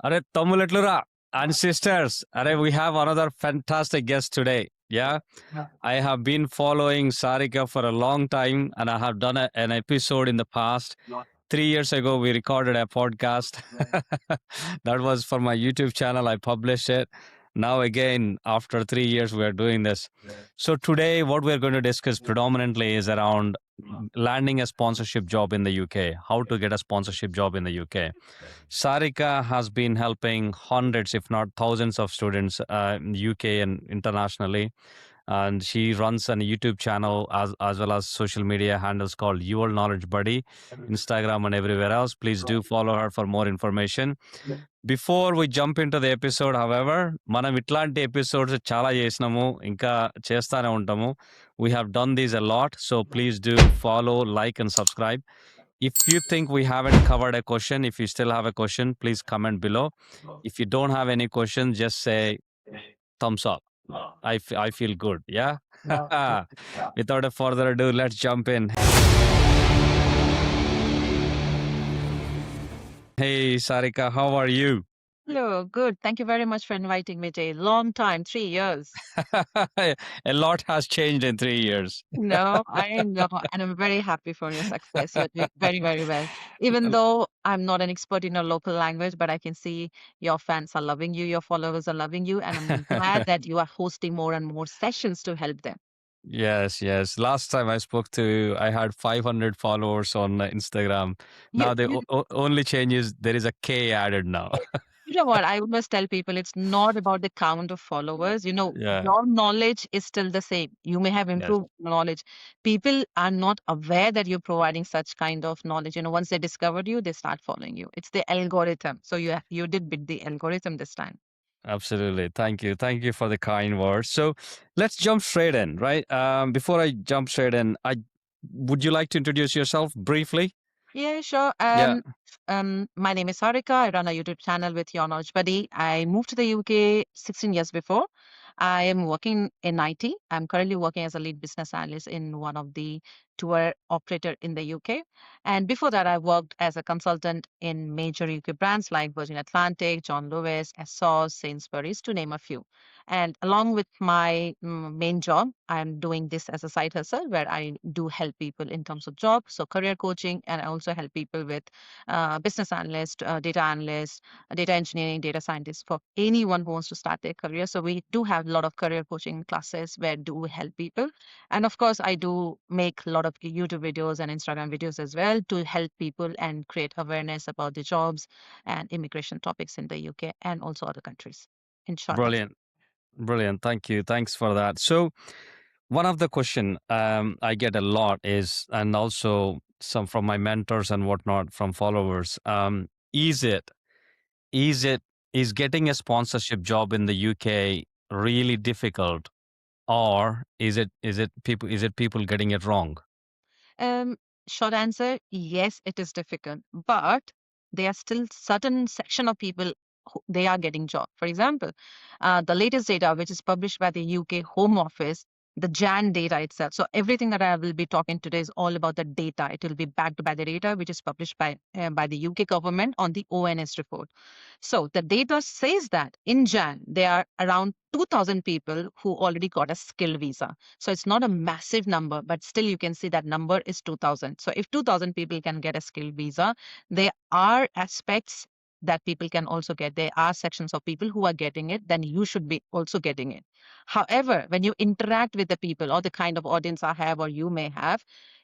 Are Tamulatlura and sisters. Are we have another fantastic guest today. Yeah. I have been following Sarika for a long time and I have done an episode in the past. 3 years ago, we recorded a podcast. That was for my YouTube channel. I published it. Now, again, after 3 years, we are doing this. So, today, what we're going to discuss predominantly is around landing a sponsorship job in the UK, how to get a sponsorship job in the UK. Sarika has been helping hundreds, if not thousands, of students in the UK and internationally. And she runs a YouTube channel as well as social media handles called YourKnowledgeBuddy, Instagram and everywhere else. Please do follow her for more information. Before we jump into the episode, however, మనం ఇట్లాంటి episodes చాలా చేసినాము, ఇంకా చేస్తానే ఉంటాము. We have done these a lot, so please do follow, like, and subscribe. If you think we haven't covered a question, if you still have a question, please comment below. If you don't have any questions, just say thumbs up. I feel good. Yeah. Without a further ado, let's jump in. Hey, Sarika, how are you? Hello, good. Thank you very much for inviting me, Jay. Long time, 3 years. A lot has changed in 3 years. No, I know, and I'm very happy for your success. You're doing very, very well. Even though I'm not an expert in a local language, but I can see your fans are loving you, your followers are loving you, and I'm glad that you are hosting more and more sessions to help them. Yes, yes. Last time I spoke to, I had 500 followers on Instagram. You, Now the you, only change is there is a K added now. you know what? I always tell people it's not about the count of followers. Yeah. Your knowledge is still the same. You may have Yes. improved knowledge. People are not aware that you're providing such kind of knowledge. Once they discovered you, they start following you. It's the algorithm. So you did beat the algorithm this time. Absolutely. Thank you. Thank you for the kind words. So let's jump straight in, right? Before I jump straight in, would you like to introduce yourself briefly? Yeah, sure. Yeah. My name is Harika. I run a YouTube channel with YourKnowledgeBuddy. I moved to the UK 16 years before. I am working in IT. I'm currently working as a lead business analyst in one of the tour operator in the UK. And before that, I worked as a consultant in major UK brands like Virgin Atlantic, John Lewis, ASOS, Sainsbury's, to name a few. And along with my main job, I'm doing this as a side hustle where I do help people in terms of job, so career coaching, and I also help people with business analyst, data analyst, data engineering, data scientist for anyone who wants to start their career. So we do have a lot of career coaching classes where do we help people, and of course I do make a lot of YouTube videos and Instagram videos as well to help people and create awareness about the jobs and immigration topics in the UK and also other countries. In short, that's Brilliant. Brilliant. Thank you. Thanks for that. So one of the question I get a lot is, and also some from my mentors and whatnot from followers, is it is it is getting a sponsorship job in the UK really difficult, or is it people getting it wrong? Um, Short answer, yes, it is difficult, but there are still certain section of people who they are getting job. For example, the latest data which is published by the UK Home Office, the Jan data itself. So everything that I will be talking today is all about the data. It will be backed by the data which is published by the UK government on the ONS report. So the data says that in Jan there are around 2,000 people who already got a skill visa. So it's not a massive number, but still you can see that number is 2,000. So if 2,000 people can get a skill visa, there are aspects that people can also get. There are sections of people who are getting it, then you should be also getting it. However, when you interact with the people or the kind of audience I have or you may have,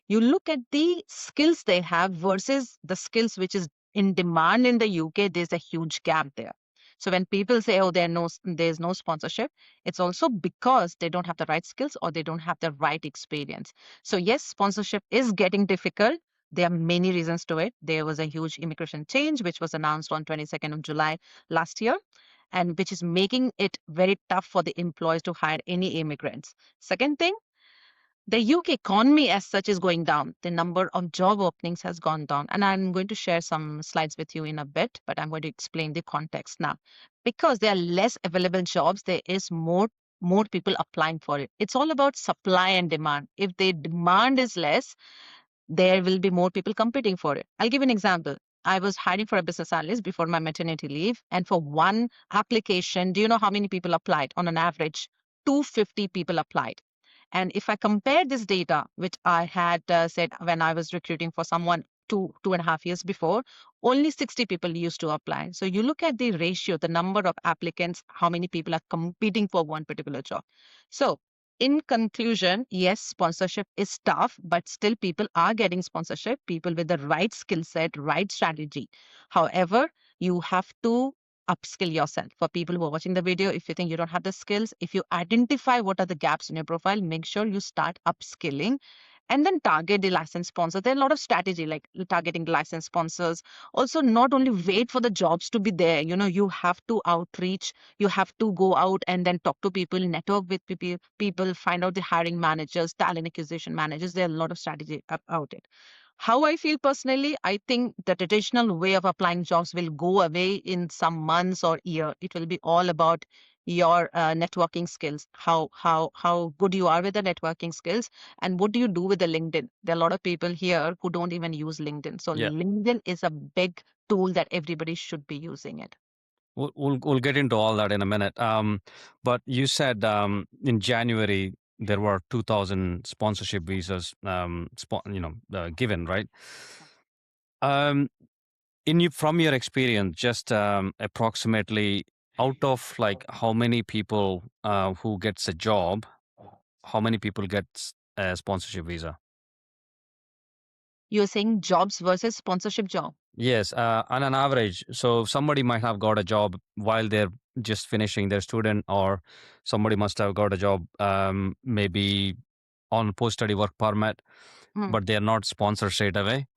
you look at the skills they have versus the skills which is in demand in the UK, there's a huge gap there. So when people say, oh, there's no sponsorship, it's also because they don't have the right skills or they don't have the right experience. So yes, sponsorship is getting difficult. There are many reasons to it. There was a huge immigration change, which was announced on 22nd of July last year, and which is making it very tough for the employers to hire any immigrants. Second thing, the UK economy as such is going down. The number of job openings has gone down. And I'm going to share some slides with you in a bit, but I'm going to explain the context now. Because there are less available jobs, there is more people applying for it. It's all about supply and demand. If the demand is less, there will be more people competing for it. I'll give an example. I was hiring for a business analyst before my maternity leave. And for one application, do you know how many people applied? On an average, 250 people applied. And if I compare this data, which I had said when I was recruiting for someone 2.5 years before, only 60 people used to apply. So you look at the ratio, the number of applicants, how many people are competing for one particular job. So in conclusion, yes, sponsorship is tough, but still people are getting sponsorship, people with the right skill set, right strategy. However, you have to upskill yourself. For people who are watching the video, if you think you don't have the skills, if you identify what are the gaps in your profile, make sure you start upskilling and then target the license sponsor. There are a lot of strategy like targeting the license sponsors. Also, not only wait for the jobs to be there, you have to outreach, you have to go out and then talk to people, network with people, find out the hiring managers, talent acquisition managers. There are a lot of strategy about it. How I feel personally, I think the traditional way of applying jobs will go away in some months or year. It will be all about your networking skills, how good you are with the networking skills, and what do you do with the LinkedIn. There are a lot of people here who don't even use LinkedIn. So Yeah. LinkedIn is a big tool that everybody should be using it. We'll get into all that in a minute. But you said in January there were 2,000 sponsorship visas, given, right? Um, from your experience, just approximately out of like how many people who gets a job, how many people gets a sponsorship visa? You're saying jobs versus sponsorship job. Yes, on an average. So somebody might have got a job while they're just finishing their student, or somebody must have got a job maybe on post-study work permit, Mm, but they're not sponsored straight away.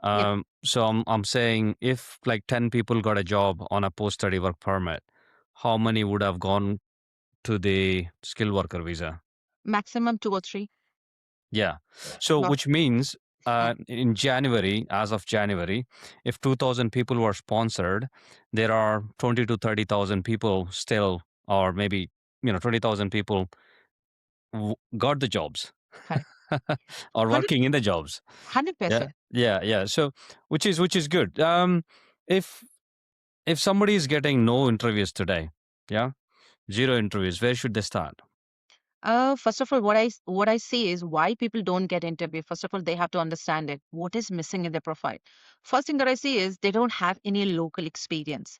yep. So I'm saying if like 10 people got a job on a post-study work permit, how many would have gone to the skilled worker visa? Maximum 2 or 3. Yeah. So Not. which means Mm. in January, as of January, if 2,000 people were sponsored, there are 20 to 30,000 people still, or maybe 20,000 people got the jobs Correct. or 100, working in the jobs. Yeah, 100%. yeah. So which is good. If if somebody is getting no interviews today, yeah, zero interviews, where should they start? First of all, what I see is why people don't get interview. First of all, they have to understand it. What is missing in their profile? First thing that I see is they don't have any local experience.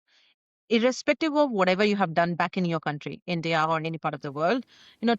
Irrespective of whatever you have done back in your country, India or any part of the world,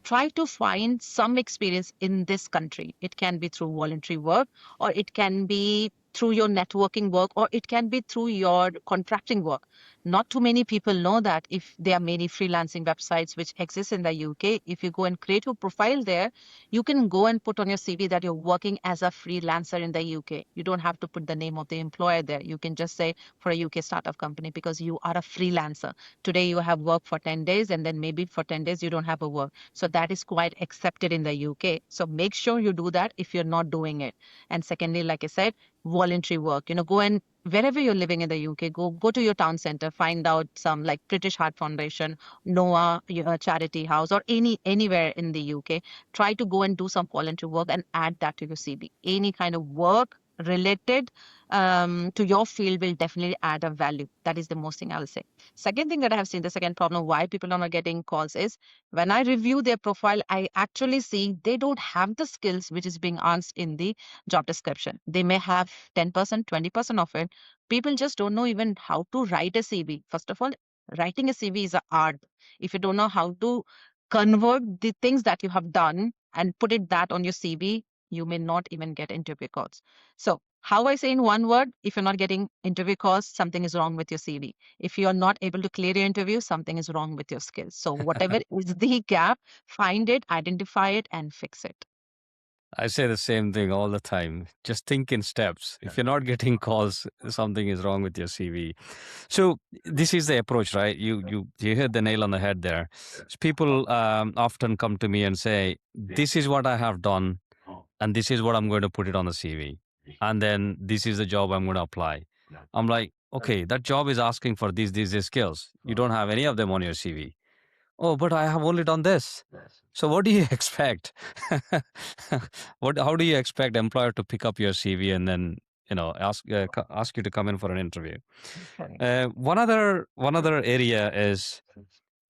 try to find some experience in this country. It can be through voluntary work, or it can be through your networking work, or it can be through your contracting work. Not too many people know that if there are many freelancing websites which exist in the UK, if you go and create your profile there, you can go and put on your CV that you're working as a freelancer in the UK. You don't have to put the name of the employer there. You can just say for a UK startup company because you are a freelancer. Today you have work for 10 days and then maybe for 10 days you don't have a work. So that is quite accepted in the UK. So make sure you do that if you're not doing it. And secondly, like I said, voluntary work, go and wherever you're living in the UK, go to your town center, find out some like British Heart Foundation, Noah Charity House, or anywhere in the UK. Try to go and do some voluntary work and add that to your CV. Any kind of work related to your field will definitely add a value. That is the most thing I will say. Second thing that I have seen, the second problem why people are not getting calls is when I review their profile, I actually see they don't have the skills which is being asked in the job description. They may have 10%, 20% of it. People just don't know even how to write a CV. First of all, writing a CV is an art. If you don't know how to convert the things that you have done and put it that on your CV, you may not even get interview calls. So how I say in one word, if you're not getting interview calls, something is wrong with your CV. If you're not able to clear your interview, something is wrong with your skills. So whatever is the gap, find it, identify it, and fix it. I say the same thing all the time. Just think in steps. If you're not getting calls, something is wrong with your CV. So this is the approach, right? You hit the nail on the head there. So people often come to me and say, "This is what I have done, and this is what I'm going to put it on the CV, and then this is the job I'm going to apply." I'm like, okay, that job is asking for these skills. You don't have any of them on your CV. Oh, but I have only done this. So what do you expect? How do you expect employer to pick up your CV and then ask you to come in for an interview. Correct. One other area is,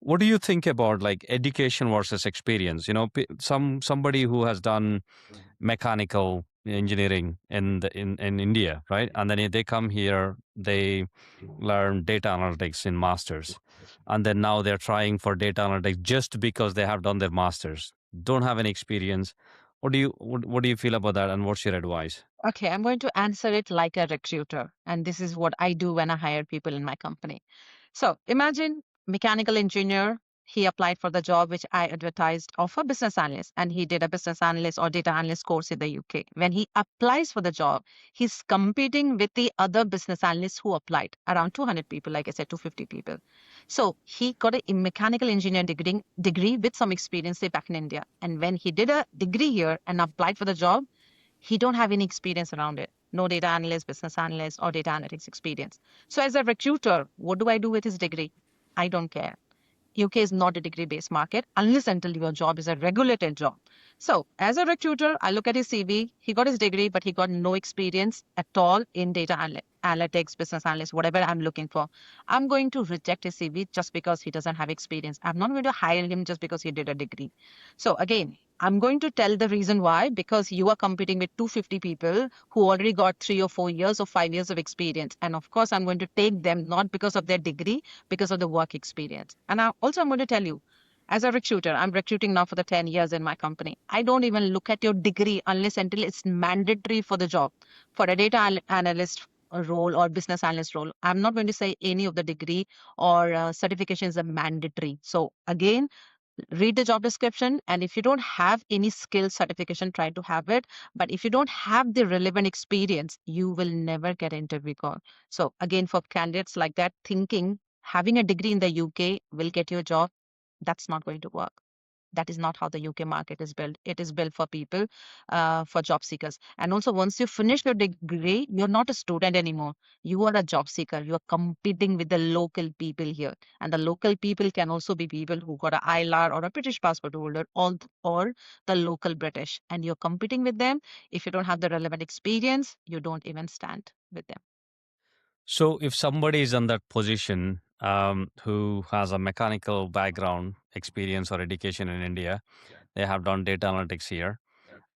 what do you think about like education versus experience? Somebody who has done mechanical engineering in India, right? And then they come here, they learn data analytics in masters, and then now they're trying for data analytics just because they have done their masters, don't have any experience. What do you feel about that, and what's your advice? Okay, I'm going to answer it like a recruiter. And this is what I do when I hire people in my company. So imagine mechanical engineer, he applied for the job which I advertised of a business analyst, and he did a business analyst or data analyst course in the UK. When he applies for the job, he's competing with the other business analysts who applied, around 200 people, like I said, 250 people. So he got a mechanical engineering degree with some experience, say, back in India. And when he did a degree here and applied for the job, he don't have any experience around it. No data analyst, business analyst, or data analytics experience. So as a recruiter, what do I do with his degree? I don't care. UK is not a degree based market unless until your job is a regulated job. So, as a recruiter, I look at his CV. He got his degree, but he got no experience at all in data analytics, business analyst, whatever I'm looking for. I'm going to reject his CV just because he doesn't have experience. I'm not going to hire him just because he did a degree. So, again, I'm going to tell the reason why, because you are competing with 250 people who already got 3 or 4 years or 5 years of experience. And of course, I'm going to take them not because of their degree, because of the work experience. And I'm going to tell you, as a recruiter, I'm recruiting now for the 10 years in my company. I don't even look at your degree unless until it's mandatory for the job. For a data analyst role or business analyst role, I'm not going to say any of the degree or certification is a mandatory. So again, read the job description, and if you don't have any skill certification, try to have it. But if you don't have the relevant experience, you will never get an interview call. So again, for candidates like that, thinking having a degree in the UK will get you a job, that's not going to work. That is not how the UK market is built. It is built for people, for job seekers. And also, once you finish your degree, you're not a student anymore. You are a job seeker. You are competing with the local people here. And the local people can also be people who got a ILR or a British passport holder, or the local British. And you're competing with them. If you don't have the relevant experience, you don't even stand with them. So if somebody is in that position, who has a mechanical background experience or education in India, they have done data analytics here,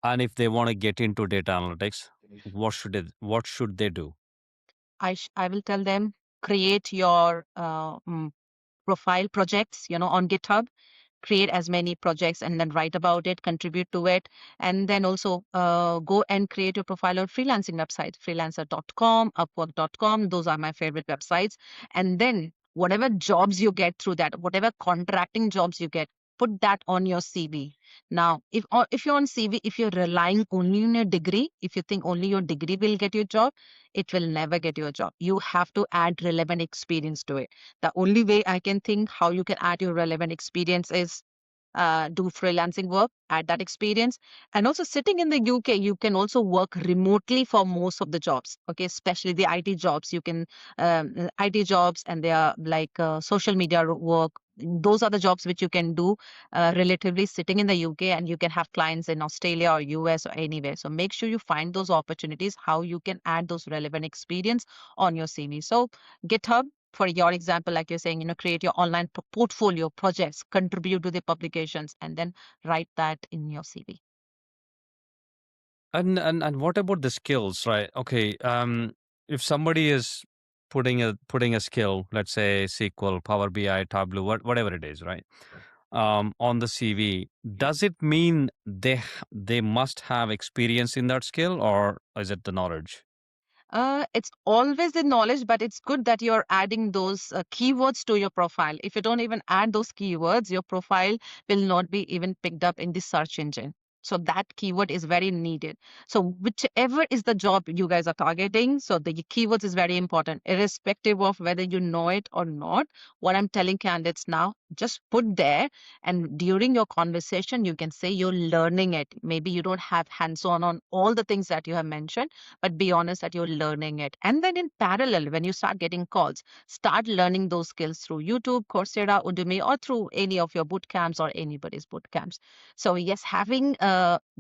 and if they want to get into data analytics, what should they do? I will tell them, create your profile projects, on GitHub, create as many projects and then write about it, contribute to it. And then also go and create your profile on freelancing websites, freelancer.com, upwork.com. Those are my favorite websites. And then whatever jobs you get through that, whatever contracting jobs you get, put that on your CV. Now, if you're on CV, if you're relying only on your degree, if you think only your degree will get you a job, it will never get you a job. You have to add relevant experience to it. The only way I can think how you can add your relevant experience is do freelancing work, add that experience. And also sitting in the UK, you can also work remotely for most of the jobs. Okay, especially the IT jobs. You can IT jobs, and they are like social media work. Those are the jobs which you can do relatively sitting in the UK, and you can have clients in Australia or US or anywhere. So make sure you find those opportunities, how you can add those relevant experience on your CV. So GitHub, for your example, like you're saying, create your online portfolio projects, contribute to the publications, and then write that in your CV. And what about the skills, right? Okay, if somebody is putting a skill, let's say SQL, Power BI, Tableau, whatever it is, right? On the CV, does it mean they must have experience in that skill, or is it the knowledge? It's always the knowledge, but it's good that you're adding those keywords to your profile. If you don't even add those keywords, your profile will not be even picked up in the search engine. So that keyword is very needed. So whichever is the job you guys are targeting, so the keywords is very important, irrespective of whether you know it or not. What I'm telling candidates now, just put there, and during your conversation you can say you're learning it. Maybe you don't have hands on all the things that you have mentioned, but be honest that you're learning it. And then in parallel, when you start getting calls, start learning those skills through YouTube, Coursera, Udemy, or through any of your boot camps or anybody's boot camps. So yes, having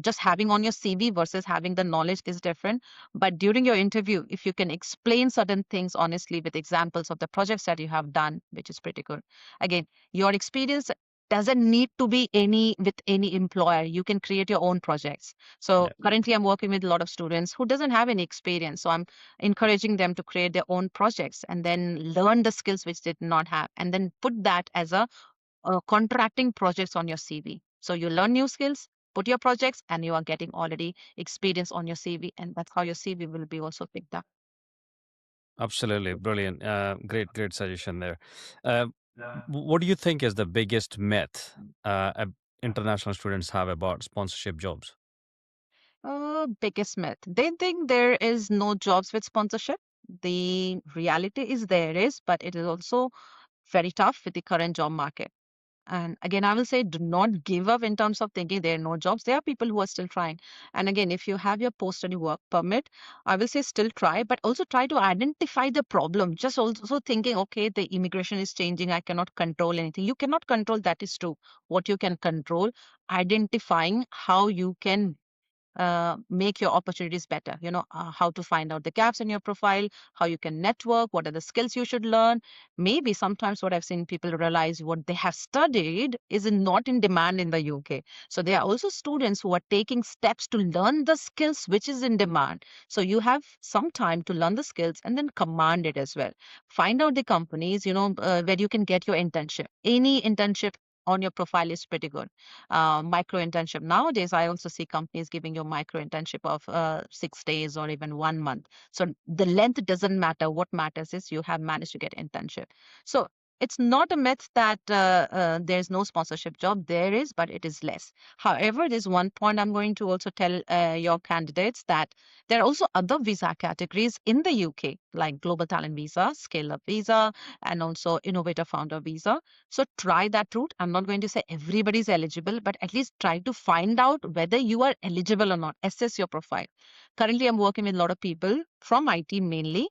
just having on your CV versus having the knowledge is different. But during your interview, if you can explain certain things honestly with examples of the projects that you have done, which is pretty good. Again, your experience doesn't need to be any with any employer. You can create your own projects. So Yeah, currently I'm working with a lot of students who doesn't have any experience. So I'm encouraging them to create their own projects and then learn the skills which they did not have, and then put that as a contracting projects on your CV. So you learn new skills, put your projects, and you are getting already experience on your CV, and that's how your CV will be also picked up. absolutely brilliant. Great suggestion there. Uh, what do you think is the biggest myth international students have about sponsorship jobs? Biggest myth. They think there is no jobs with sponsorship. The reality is there is, but it is also very tough with the current job market. And again, I will say do not give up in terms of thinking there are no jobs. There are people who are still trying. And again, if you have your post study work permit, I will say still try, but also try to identify the problem. Just also thinking, okay, the immigration is changing. I cannot control anything. You cannot control, that is true. What you can control, identifying how you can make your opportunities better. How to find out the gaps in your profile, how you can network, what are the skills you should learn. Maybe sometimes what I've seen people realize what they have studied is not in demand in the UK. So there are also students who are taking steps to learn the skills which is in demand. So you have some time to learn the skills and then command it as well. Find out the companies, where you can get your internship. Any internship on your profile is pretty good. Micro internship. Nowadays, I also see companies giving you micro internship of 6 days or even 1 month. So the length doesn't matter. What matters is you have managed to get internship. So it's not a myth that there's no sponsorship job. There is, but it is less. However, there's one point I'm going to also tell your candidates that there are also other visa categories in the UK, like Global Talent Visa, Scale Up Visa, and also Innovator Founder Visa. So try that route. I'm not going to say everybody's eligible, but at least try to find out whether you are eligible or not. Assess your profile. Currently, I'm working with a lot of people from IT mainly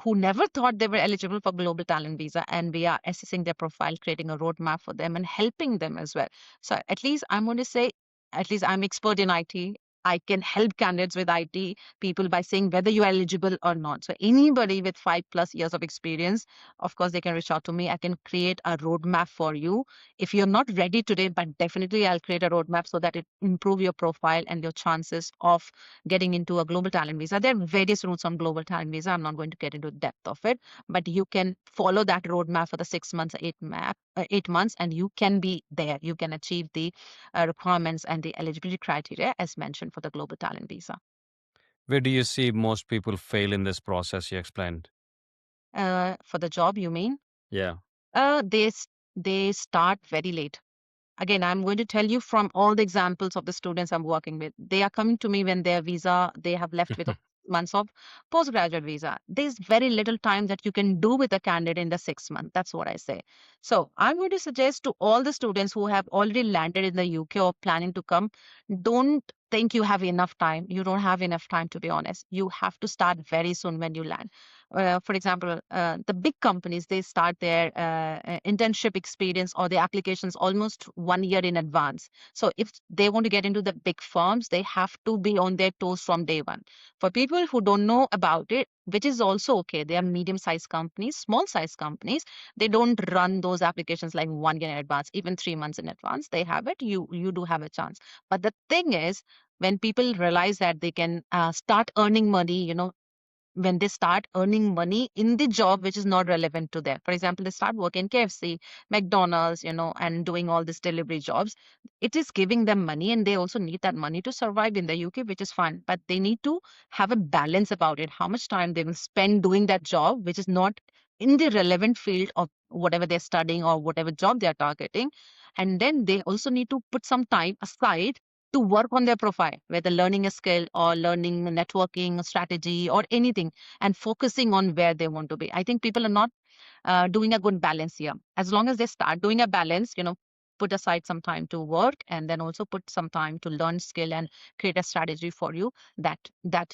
who never thought they were eligible for Global Talent Visa, and we are assessing their profile, creating a roadmap for them, and helping them as well. So at least I'm going to say, at least I'm expert in IT. I can help candidates with IT people by saying whether you are eligible or not. So anybody with 5+ years of experience, of course, they can reach out to me. I can create a roadmap for you. If you're not ready today, but definitely I'll create a roadmap so that it improve your profile and your chances of getting into a global talent visa. There are various routes on global talent visa. I'm not going to get into the depth of it, but you can follow that roadmap for the 6 months, 8 months, and you can be there. You can achieve the requirements and the eligibility criteria as mentioned for the global talent visa. Where do you see most people fail in this process you explained? For the job, you mean? Yeah. Uh, they s- they start very late. Again, I'm going to tell you from all the examples of the students I'm working with. They are coming to me when their visa, they have left with months of postgraduate visa. There's very little time that you can do with a candidate in the 6 months. That's what I say. So I'm going to suggest to all the students who have already landed in the UK or planning to come, don't think you have enough time. You don't have enough time, to be honest. You have to start very soon when you land. For example, the big companies, they start their internship experience or the applications almost 1 year in advance. So if they want to get into the big firms, they have to be on their toes from day one. For people who don't know about it, which is also okay, they are medium-sized companies, small-sized companies. They don't run those applications like 1 year in advance, even 3 months in advance. They have it. You do have a chance. But the thing is, when people realize that they can start earning money, when they start earning money in the job which is not relevant to them. For example, they start working KFC, McDonald's, and doing all these delivery jobs. It is giving them money, and they also need that money to survive in the UK, which is fine. But they need to have a balance about it. How much time they will spend doing that job, which is not in the relevant field of whatever they're studying or whatever job they're targeting. And then they also need to put some time aside to work on their profile, whether learning a skill or learning networking strategy or anything, and focusing on where they want to be. I think people are not doing a good balance here. As long as they start doing a balance, put aside some time to work and then also put some time to learn skill and create a strategy for you that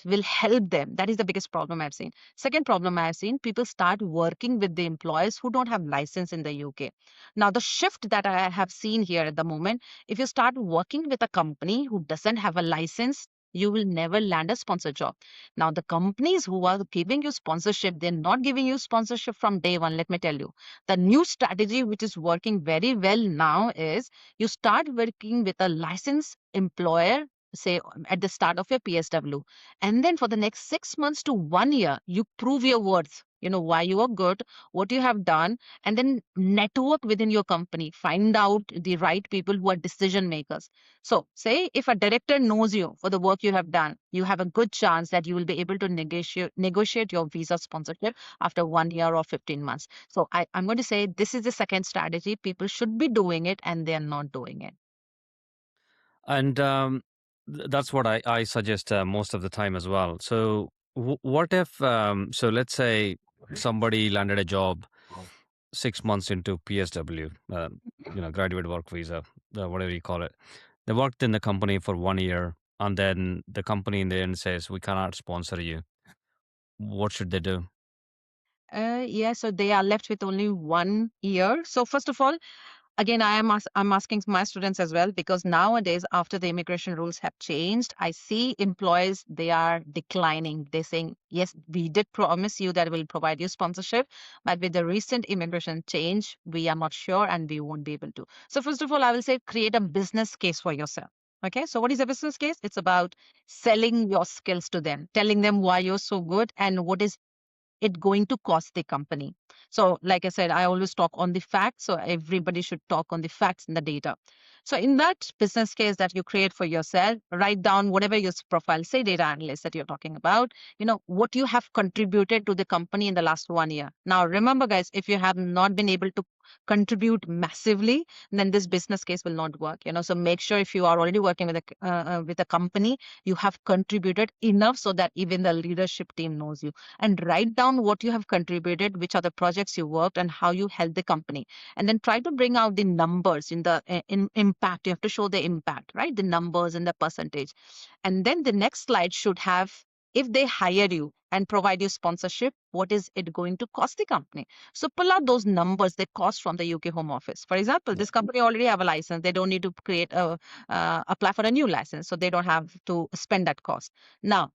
will help them. That is the biggest problem I've seen. Second problem I've seen, people start working with the employees who don't have license in the UK. Now the shift that I have seen here at the moment, if you start working with a company who doesn't have a license, you will never land a sponsor job. Now, the companies who are giving you sponsorship, they're not giving you sponsorship from day one. Let me tell you. The new strategy, which is working very well now, is you start working with a licensed employer, say at the start of your PSW. And then for the next 6 months to 1 year, you prove your worth. You know why you are good, what you have done, and then network within your company. Find out the right people who are decision makers. So, say if a director knows you for the work you have done, you have a good chance that you will be able to negotiate your visa sponsorship after 1 year or 15 months. So, I'm going to say this is the second strategy. People should be doing it and they're not doing it. And that's what I suggest most of the time as well. So, what if, so let's say somebody landed a job 6 months into PSW, graduate work visa, whatever you call it. They worked in the company for 1 year, and then the company in the end says, "We cannot sponsor you." What should they do? Yeah, so they are left with only 1 year. So, first of all, again, I'm asking my students as well, because nowadays, after the immigration rules have changed, I see employees, they are declining. They're saying, yes, we did promise you that we'll provide you sponsorship, but with the recent immigration change, we are not sure and we won't be able to. So first of all, I will say create a business case for yourself. Okay, so what is a business case? It's about selling your skills to them, telling them why you're so good and what is it going to cost the company. So, like I said, I always talk on the facts. So, everybody should talk on the facts and the data. So, in that business case that you create for yourself, write down whatever your profile, say data analyst that you're talking about, what you have contributed to the company in the last 1 year. Now, remember, guys, if you have not been able to contribute massively, then this business case will not work. So make sure if you are already working with a company, you have contributed enough so that even the leadership team knows you, and write down what you have contributed, which are the projects you worked, and how you helped the company. And then try to bring out the numbers in impact. You have to show the impact, right? The numbers and the percentage. And then the next slide should have, if they hire you and provide you sponsorship, what is it going to cost the company? So pull out those numbers, they cost from the UK Home Office. For example, Yeah. this company already have a license. They don't need to apply for a new license. So they don't have to spend that cost. Now,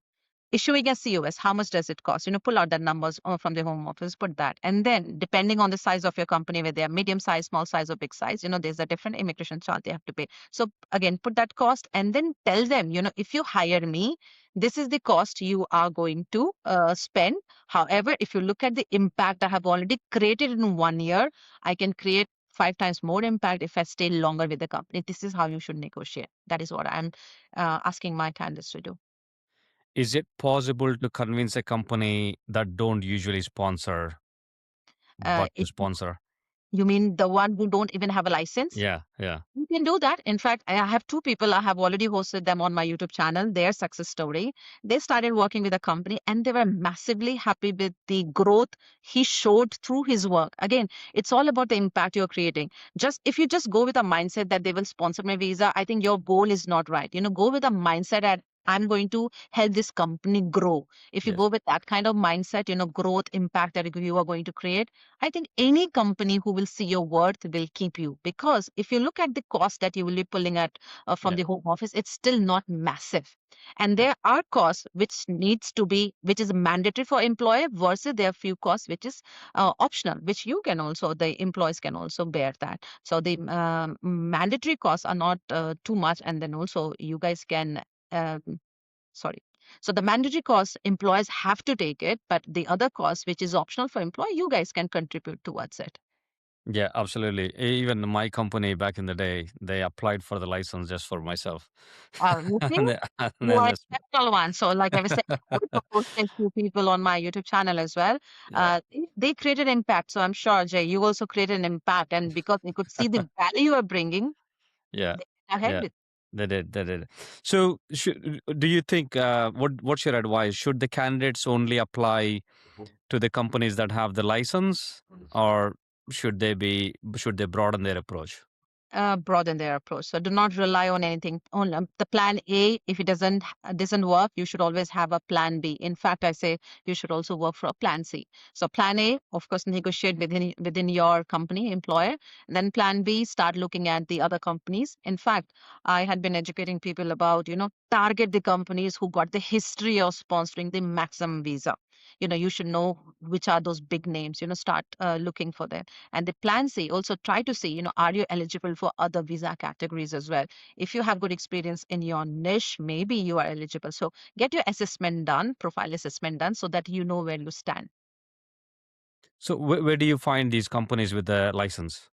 issuing a COS, how much does it cost? Pull out the numbers from the home office, put that. And then depending on the size of your company, whether they're medium size, small size, or big size, there's a different immigration charge they have to pay. So again, put that cost and then tell them, if you hire me, this is the cost you are going to spend. However, if you look at the impact I have already created in 1 year, I can create 5 times more impact if I stay longer with the company. This is how you should negotiate. That is what I'm asking my candidates to do. Is it possible to convince a company that don't usually sponsor, but to If sponsor? you mean the one who don't even have a license? Yeah, yeah. You can do that. In fact, I have two people. I have already hosted them on my YouTube channel, their success story. They started working with a company and they were massively happy with the growth he showed through his work. Again, it's all about the impact you're creating. Just if you just go with a mindset that they will sponsor my visa, I think your goal is not right. Go with a mindset that I'm going to help this company grow. If you Yes. go with that kind of mindset, growth impact that you are going to create, I think any company who will see your worth will keep you, because if you look at the cost that you will be pulling at from Yeah. the home office, it's still not massive. And Yeah. there are costs which is mandatory for employer, versus there are few costs which is optional, which the employees can also bear that. So the mandatory costs are not too much, and then also you guys can. Um, Sorry. So the mandatory costs employers have to take it, but the other cost, which is optional for employee, you guys can contribute towards it. Yeah, absolutely. Even my company back in the day, they applied for the license just for myself. You see, And you then are that's, exceptional one. So, like I was saying, I also posted two people on my YouTube channel as well. yeah, They created impact. So I'm sure, Jay, you also created an impact, and because they could see the value you are bringing, yeah, they went ahead yeah. with. They did. They did. So, do you think what's your advice? Should the candidates only apply to the companies that have the license, or should they broaden their approach? Broaden their approach. So do not rely on anything on the plan A. If it doesn't work, you should always have a plan B. In fact, I say you should also work for a plan C. So plan A, of course, negotiate within your company employer. Then plan B, start looking at the other companies. In fact, I had been educating people about target the companies who got the history of sponsoring the maximum visa. You should know which are those big names. Start looking for them. And the plan C, also try to see, are you eligible for other visa categories as well? If you have good experience in your niche, maybe you are eligible. So get your assessment done, profile assessment done, so that you know where you stand. So, where do you find these companies with the license?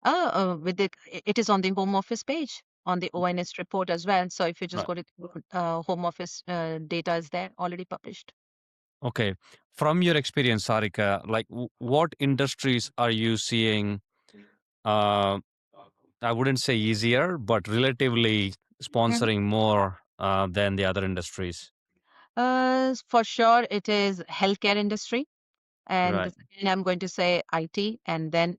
It is on the Home Office page, on the ONS report as well. So if you just Right. go to Home Office, data is there already published. Okay. From your experience, Sarika, like what industries are you seeing? Uh, I wouldn't say easier, but relatively Mhm. sponsoring more than the other industries. For sure, it is healthcare industry. And the Right. second, I'm going to say IT and then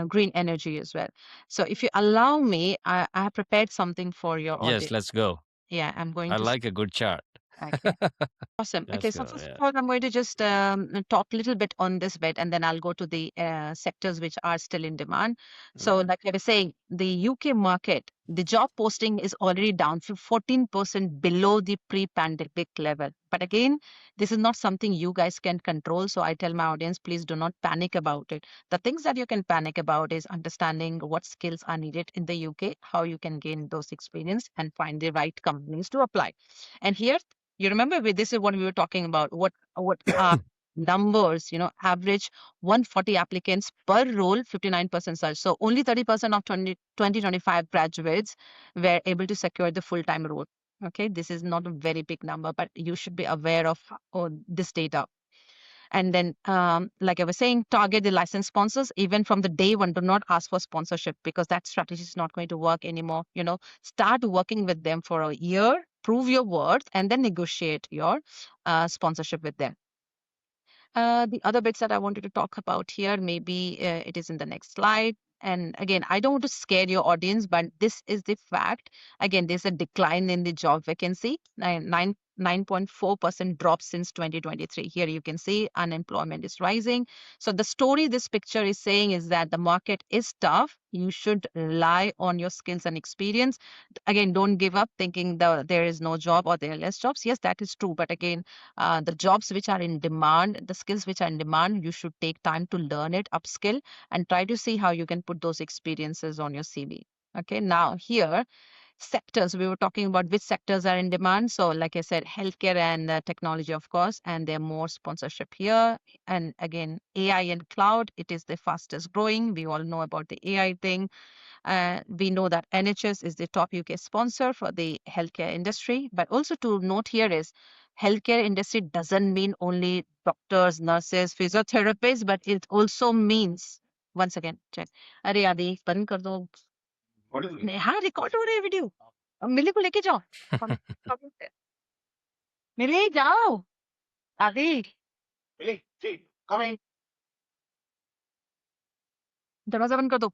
green energy as well. So if you allow me, I have prepared something for your Yes, audience. let's go. Yeah, I'm going I to. like a good chart. Okay. Awesome. Okay, Let's so go. first of Yeah. all, I'm going to just talk a little bit on this bit, and then I'll go to the sectors which are still in demand. So, Right. like I was saying, the UK market, the job posting is already down to 14% below the pre-pandemic level. But again, this is not something you guys can control. So I tell my audience, please do not panic about it. The things that you can panic about is understanding what skills are needed in the UK, how you can gain those experience, and find the right companies to apply. And here you remember this is what we were talking about. What are numbers? Average 140 applicants per role, 59% such. So only 30% of 2025 graduates were able to secure the full-time role. Okay, this is not a very big number, but you should be aware of this data. And then, like I was saying, target the license sponsors even from the day one. Do not ask for sponsorship because that strategy is not going to work anymore. Start working with them for a year, prove your worth, and then negotiate your sponsorship with them. The other bits that I wanted to talk about here, maybe it is in the next slide. And again, I don't want to scare your audience, but this is the fact. Again, there's a decline in the job vacancy, 9.4% drop since 2023. Here you can see unemployment is rising. So the story this picture is saying is that the market is tough. You should rely on your skills and experience. Again, don't give up thinking there is no job or there are less jobs. Yes, that is true. But again, the jobs which are in demand, the skills which are in demand, you should take time to learn it, upskill, and try to see how you can put those experiences on your CV. Okay, now here, sectors, we were talking about which sectors are in demand. So, like I said, healthcare and technology, of course, and there are more sponsorship here. And again, AI and cloud, it is the fastest growing. We all know about the AI thing. We know that NHS is the top UK sponsor for the healthcare industry. But also to note here is healthcare industry doesn't mean only doctors, nurses, physiotherapists, but it also means once again check. अरे आदि बंद कर दो नहीं, हाँ record हो रही है वीडियो अब मिली को लेके जाओ मिली जाओ आदि अरे, दरवाजा बंद कर दो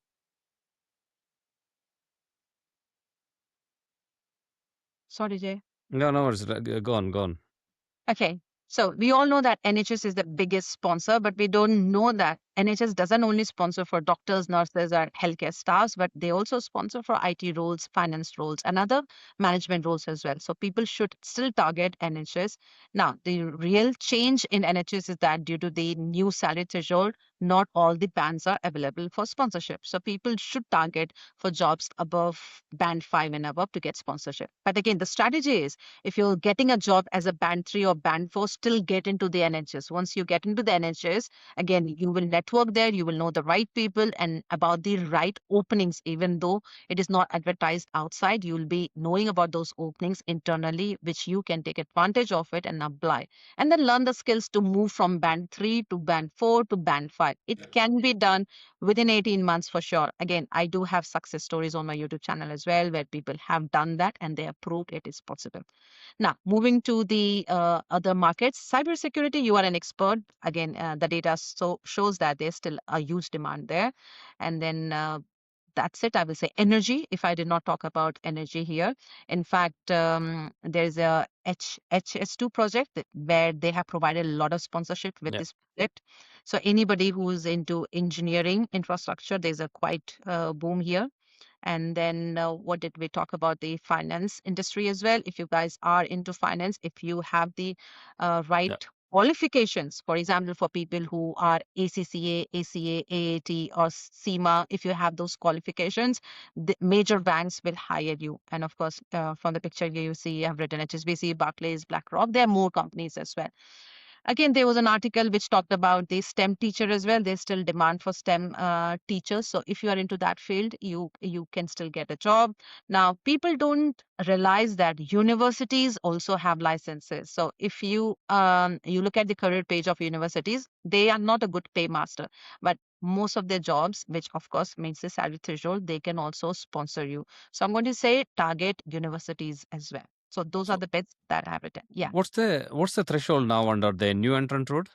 सॉरी जय No, no, it's go on, go on. Okay. So we all know that NHS is the biggest sponsor, but we don't know that NHS doesn't only sponsor for doctors, nurses, and healthcare staffs, but they also sponsor for IT roles, finance roles, and other management roles as well. So people should still target NHS. Now, the real change in NHS is that due to the new salary threshold, not all the bands are available for sponsorship. So people should target for jobs above band 5 and above to get sponsorship. But again, the strategy is if you're getting a job as a band 3 or band 4, still get into the NHS. Once you get into the NHS, again, you will network there, you will know the right people and about the right openings. Even though it is not advertised outside, you will be knowing about those openings internally, which you can take advantage of it and apply. And then learn the skills to move from band 3 to band 4 to band 5. It can be done within 18 months for sure. Again, I do have success stories on my YouTube channel as well where people have done that and they have proved it is possible. Now, moving to the other markets, cybersecurity, you are an expert. Again, the data shows that there's still a huge demand there. And then that's it. I will say energy, if I did not talk about energy here. In fact, there's a HS2 project where they have provided a lot of sponsorship with Yeah. this project. So anybody who's into engineering infrastructure, there's a quite boom here. And then what did we talk about? The finance industry as well. If you guys are into finance, if you have the right Yeah. qualifications, for example, for people who are ACCA, ACA, AAT, or CIMA, if you have those qualifications, the major banks will hire you. And of course, from the picture here, you see I've written HSBC, Barclays, BlackRock. There are more companies as well. Again, there was an article which talked about the STEM teacher as well. There's still demand for STEM teachers. So if you are into that field, you can still get a job. Now, people don't realize that universities also have licenses. So if you look at the career page of universities, they are not a good paymaster, but most of their jobs, which of course means the salary threshold, they can also sponsor you. So I'm going to say target universities as well. So those are So the bits that I have written. Yeah. what's the threshold now under the new entrant route?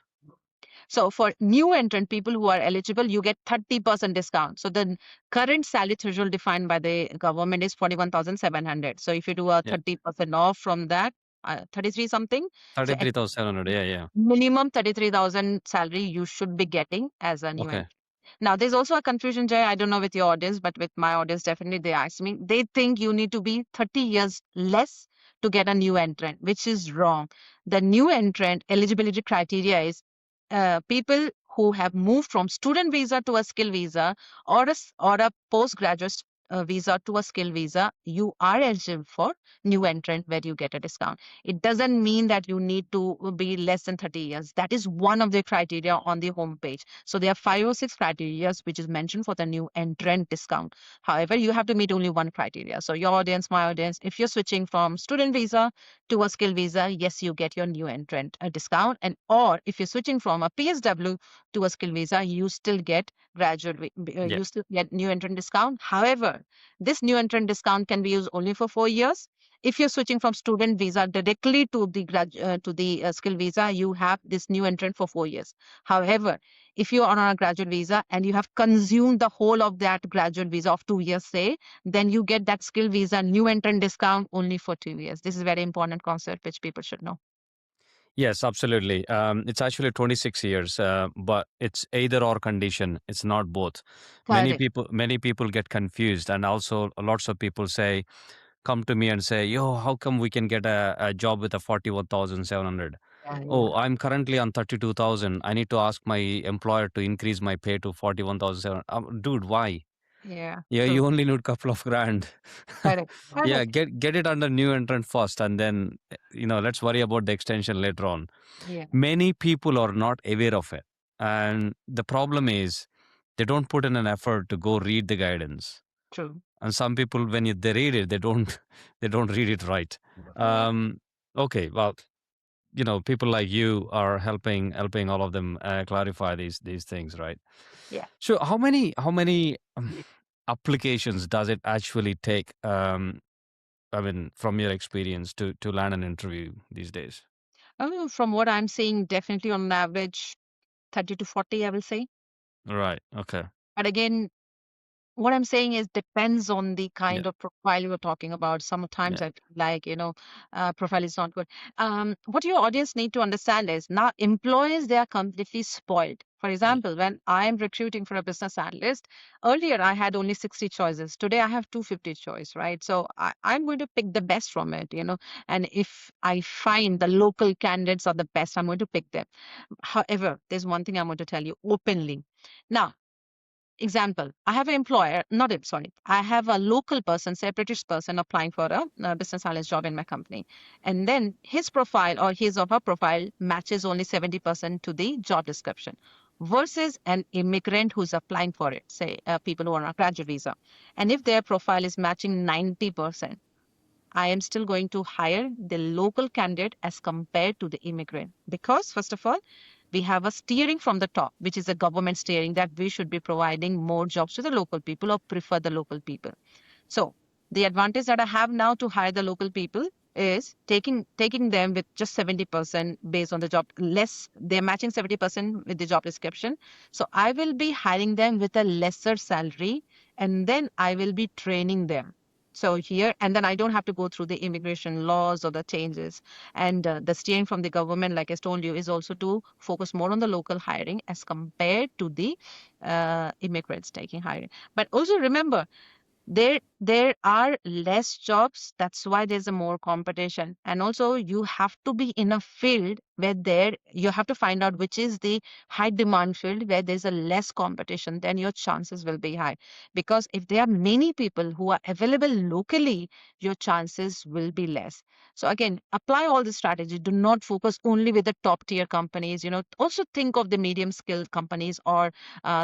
So for new entrant people who are eligible, you get 30% discount. So the current salary threshold defined by the government is 41,700. So if you do a Yeah. 30% off from that, 33 something. So at 33,700. Yeah, yeah. minimum 33,000 salary you should be getting as a new Okay. entrant. Now, there's also a confusion, Jay. I don't know with your audience, but with my audience, definitely they ask me. They think you need to be 30 years less to get a new entrant, which is wrong. The new entrant eligibility criteria is people who have moved from student visa to a skill visa or a postgraduate visa to a skill visa, you are eligible for new entrant where you get a discount. It doesn't mean that you need to be less than 30 years. That is one of the criteria on the homepage. So there are 5 or 6 criteria which is mentioned for the new entrant discount. However, you have to meet only one criteria. So your audience, my audience, if you're switching from student visa to a skill visa, yes, you get your new entrant discount. And or if you're switching from a PSW to a skill visa, you still get Yeah. you still get new entrant discount. However, this new entrant discount can be used only for 4 years. If you're switching from student visa directly to the skill visa, you have this new entrant for 4 years. However, if you are on a graduate visa and you have consumed the whole of that graduate visa of 2 years, say, then you get that skill visa new entrant discount only for 2 years. This is a very important concept which people should know. Yes, absolutely. It's actually 26 years, but it's either or condition. It's not both. Correct. Many people get confused, and also lots of people come to me and say, "Yo, how come we can get a job with a 41,700? Yeah, Oh, yeah, I'm currently on 32,000. I need to ask my employer to increase my pay to 41,700. Dude, why? yeah. Yeah, True. you only need couple of grand. Correct. Yeah, Correct. get it under new entrant first, and then let's worry about the extension later on. Yeah. Many people are not aware of it, and the problem is they don't put in an effort to go read the guidance. True. And some people, when they read it, they don't they don't read it right. Yeah. Okay, well, people like you are helping all of them clarify these things, right? Yeah. So how many applications does it actually take? I mean, from your experience to land an interview these days? From what I'm seeing, definitely on average 30 to 40, I will say. Right. Okay. But again, what I'm saying is depends on the Yeah. kind of profile you're talking about. Sometimes Yeah. I feel like, profile is not good. What your audience need to understand is now employers, they are completely spoiled. For Yeah. example, when I am recruiting for a business analyst, earlier I had only 60 choices. Today I have 250 choice, right? So I'm going to pick the best from it. And if I find the local candidates are the best, I'm going to pick them. However, there's one thing I'm going to tell you openly. Now, example, I have an employer, not a, sorry, I have a local person, say a British person applying for a business analyst job in my company. And then his profile or his or her profile matches only 70% to the job description versus an immigrant who's applying for it, say people who are on a graduate visa. And if their profile is matching 90%, I am still going to hire the local candidate as compared to the immigrant. Because, first of all, We have a steering from the top, which is a government steering that we should be providing more jobs to the local people or prefer the local people. So the advantage that I have now to hire the local people is taking them with just 70% based on the job less. They're matching 70% with the job description. So I will be hiring them with a lesser salary, and then I will be training them. So here, and then I don't have to go through the immigration laws or the changes. And the steering from the government, like I told you, is also to focus more on the local hiring as compared to the immigrants taking hiring. But also remember, there are less jobs. That's why there's a more competition. And also you have to be in a field where there you have to find out which is the high demand field where there's a less competition, then your chances will be high. Because if there are many people who are available locally, your chances will be less. So again, apply all the strategy. Do not focus only with the top tier companies. Also think of the medium skilled companies or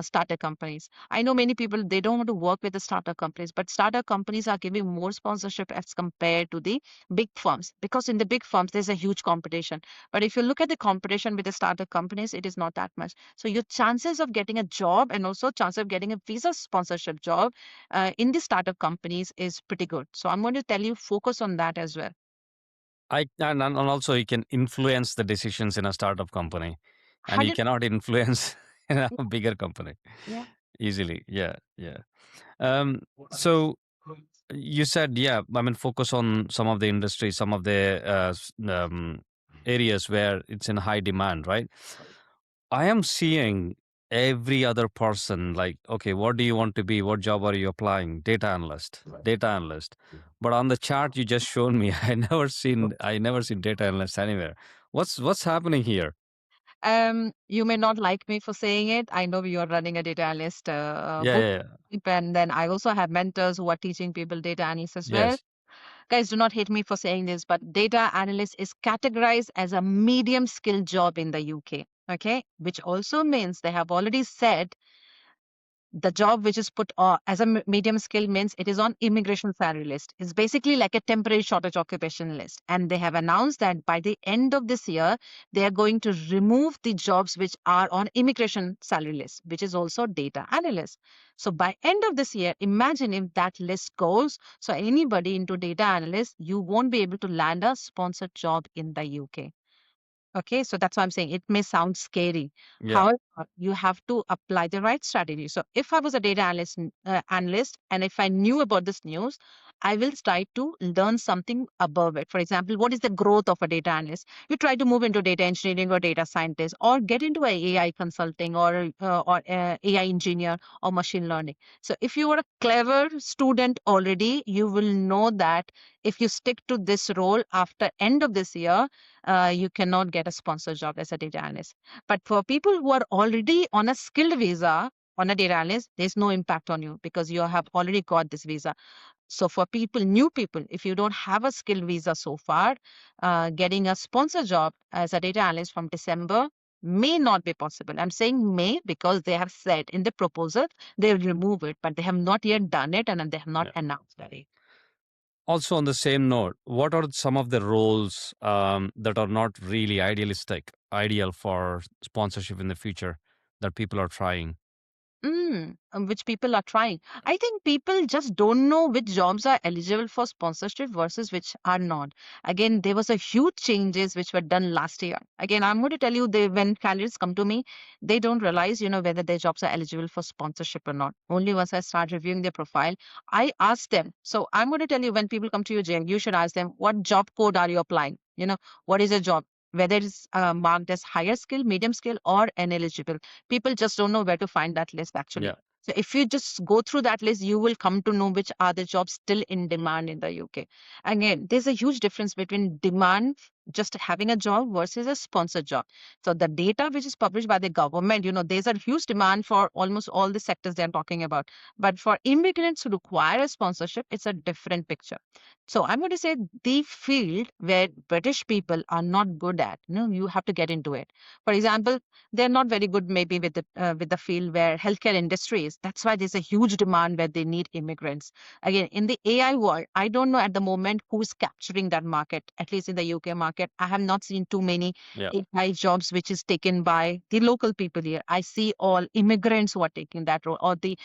starter companies. I know many people, they don't want to work with the startup companies, but startup companies are giving more sponsorship as compared to the big firms, because in the big firms there's a huge competition. But if you look at the competition with the startup companies, it is not that much. So your chances of getting a job and also chance of getting a visa sponsorship job in the startup companies is pretty good. So I'm going to tell you, focus on that as well. And also you can influence the decisions in a startup company, and you 100. cannot influence in a bigger company Yeah. easily. Yeah, yeah. So you said, yeah, I mean, focus on some of the industries, some of the areas where it's in high demand, right? I am seeing every other person like, okay, what do you want to be? What job are you applying? Data analyst, data analyst. But on the chart you just shown me, I never seen data analyst anywhere. What's happening here? You may not like me for saying it. I know you are running a data analyst Yeah, boot yeah, yeah. camp, and then I also have mentors who are teaching people data analysts as well. Yes. Guys, do not hate me for saying this, but data analyst is categorized as a medium skill job in the UK. Okay, which also means they have already said the job which is put as a medium skill means it is on immigration salary list. It's basically like a temporary shortage occupation list. And they have announced that by the end of this year, they are going to remove the jobs which are on immigration salary list, which is also data analyst. So by end of this year, imagine if that list goes. So anybody into data analyst, you won't be able to land a sponsored job in the UK. Okay, so that's why I'm saying it may sound scary. Yeah. However, you have to apply the right strategy. So if I was a data analyst, and if I knew about this news, I will try to learn something above it. For example, what is the growth of a data analyst? You try to move into data engineering or data scientist, or get into a AI consulting or AI engineer or machine learning. So if you are a clever student already, you will know that if you stick to this role after end of this year, you cannot get a sponsored job as a data analyst. But for people who are already on a skilled visa on a data analyst, there's no impact on you because you have already got this visa. So for people, new people, if you don't have a skilled visa so far, getting a sponsored job as a data analyst from December may not be possible. I'm saying may because they have said in the proposal they will remove it, but they have not yet done it and they have not Yeah. announced it. Also, on the same note, what are some of the roles that are not really ideal for sponsorship in the future that people are trying? Which people are trying. I think people just don't know which jobs are eligible for sponsorship versus which are not. Again, there was a huge changes which were done last year. Again, I'm going to tell you, when candidates come to me, they don't realize, whether their jobs are eligible for sponsorship or not. Only once I start reviewing their profile, I ask them. So I'm going to tell you, when people come to you, Jay, you should ask them, what job code are you applying? What is your job? Whether it's marked as higher skill, medium skill, or ineligible. People just don't know where to find that list actually. Yeah. So if you just go through that list, you will come to know which are the jobs still in demand in the UK. Again, there's a huge difference between demand, just having a job, versus a sponsored job. So the data which is published by the government, there's a huge demand for almost all the sectors they're talking about. But for immigrants who require a sponsorship, it's a different picture. So I'm going to say the field where British people are not good at, you have to get into it. For example, they're not very good maybe with the field where healthcare industry is. That's why there's a huge demand where they need immigrants. Again, in the AI world, I don't know at the moment who's capturing that market, at least in the UK market. market, I have not seen too many Yeah. AI jobs which is taken by the local people here. I see all immigrants who are taking that role, or the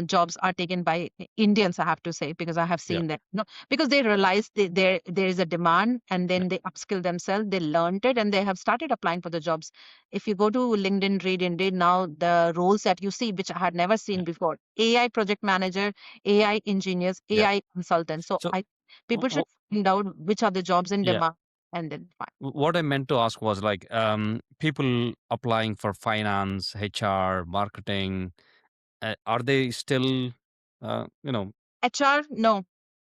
jobs are taken by Indians, I have to say, because I have Yeah. seen that. No, because they realize there is a demand, and Yeah. then they upskill themselves, they learned it, and they have started applying for the jobs. If you go to LinkedIn, read indeed, now the roles that you see, which I had never Yeah. seen before: AI project manager, AI engineers, Yeah. AI consultants. So So, I w- people should w- find out which are the jobs in yeah. demand, and then find. What I meant to ask was like, people applying for finance, HR, marketing, are they still, you know, HR, no.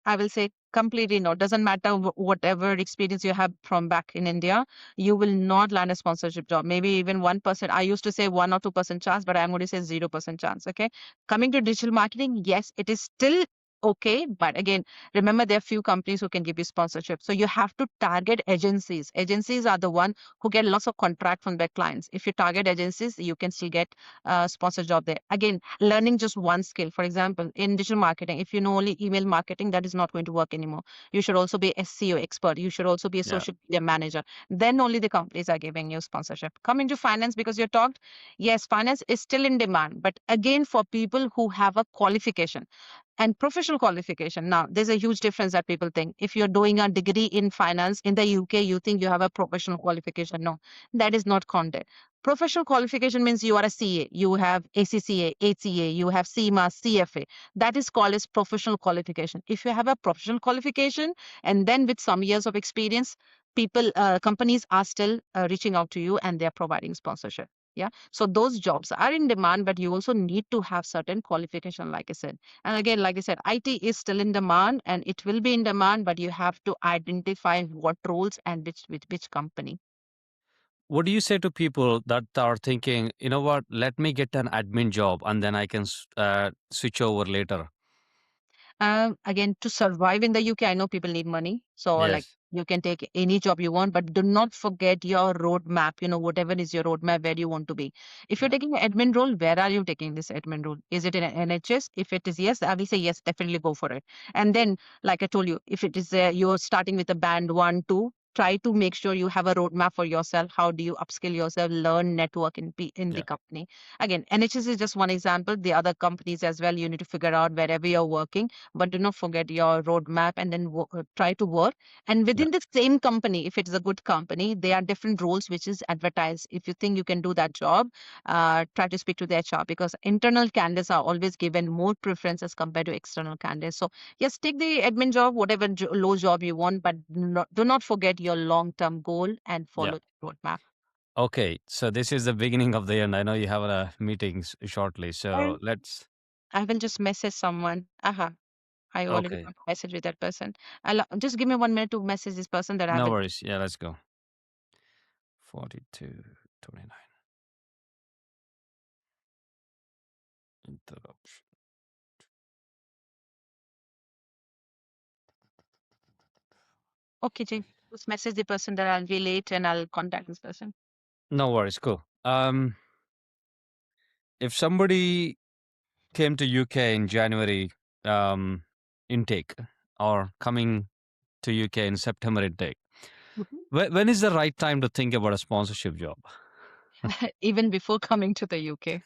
I will say completely no. Doesn't matter whatever experience you have from back in India, you will not land a sponsorship job. Maybe even 1%. I used to say 1 or 2% chance, but I'm going to say 0% chance. Okay. Coming to digital marketing, yes, it is still okay. But again, remember there are few companies who can give you sponsorship. So you have to target agencies. Agencies are the one who get lots of contract from their clients. If you target agencies, you can still get a sponsor job there. Again, learning just one skill. For example, in digital marketing, if you know only email marketing, that is not going to work anymore. You should also be SEO expert. You should also be a yeah, social media manager. Then only the companies are giving you sponsorship. Coming to finance, because you talked, yes, finance is still in demand, but again, for people who have a qualification and professional qualification. Now, there's a huge difference that people think. If you're doing a degree in finance in the UK, you think you have a professional qualification. No, that is not content. Professional qualification means you are a CA, you have ACCA, ACA, you have CMA, CFA. That is called as professional qualification. If you have a professional qualification and then with some years of experience, companies are still reaching out to you and they're providing sponsorship. Yeah. So those jobs are in demand, but you also need to have certain qualification, like I said. And again, like I said, IT is still in demand and it will be in demand, but you have to identify what roles and which company. what do you say to people that are thinking, you know what, let me get an admin job and then I can switch over later? Again, to survive in the UK, I know people need money. So, like, Yes. you can take any job you want, but do not forget your roadmap, whatever is your roadmap, where you want to be. If you're Yeah. taking an admin role, where are you taking this admin role? Is it in an NHS? If it is yes, I will say yes, definitely go for it. And then, like I told you, if it is you're starting with a band one, two, try to make sure you have a roadmap for yourself. How do you upskill yourself, learn, network in the Yeah. company? Again, NHS is just one example. The other companies as well, you need to figure out wherever you're working, but do not forget your roadmap, and then try to work. And Yeah. within the same company, if it is a good company, there are different roles which is advertised. If you think you can do that job, try to speak to the HR, because internal candidates are always given more preference as compared to external candidates. So yes, take the admin job, whatever low job you want, but do not forget your long-term goal and Yeah. follow the roadmap. Okay. So this is the beginning of the end. I know you have a meeting shortly. So And let's. I will just message someone. I already Okay. got a message with that person. I'll just give me 1 minute to message this person that I No will. worries. Yeah. Let's go. 4229 interruption. Okay, Jay. Just message the person that I'll be late and I'll contact this person. No worries. Cool. If somebody came to UK in January, um, intake, or coming to UK in September intake, Mhm. when is the right time to think about a sponsorship job? Even before coming to the UK.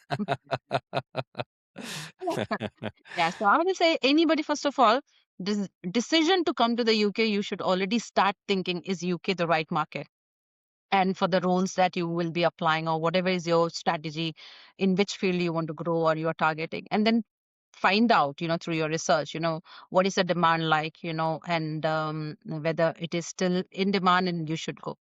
Yeah, so I would say anybody, first of all, decision to come to the UK, you should already start thinking, is UK the right market? And for the roles that you will be applying, or whatever is your strategy, in which field you want to grow or you're targeting, and then find out, through your research, what is the demand like, and whether it is still in demand and you should go.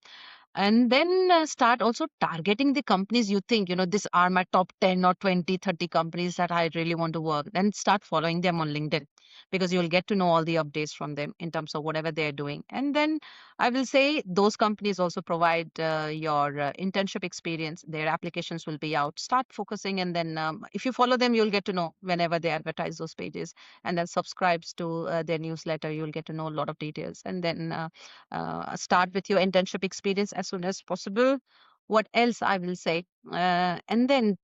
And then start also targeting the companies you think, these are my top 10 or 20, 30 companies that I really want to work. Then start following them on LinkedIn, because you'll get to know all the updates from them in terms of whatever they're doing. And then I will say those companies also provide your internship experience. Their applications will be out. Start focusing, and then if you follow them, you'll get to know whenever they advertise those pages. And then subscribes to their newsletter. You'll get to know a lot of details. And then start with your internship experience as soon as possible. What else I will say? And then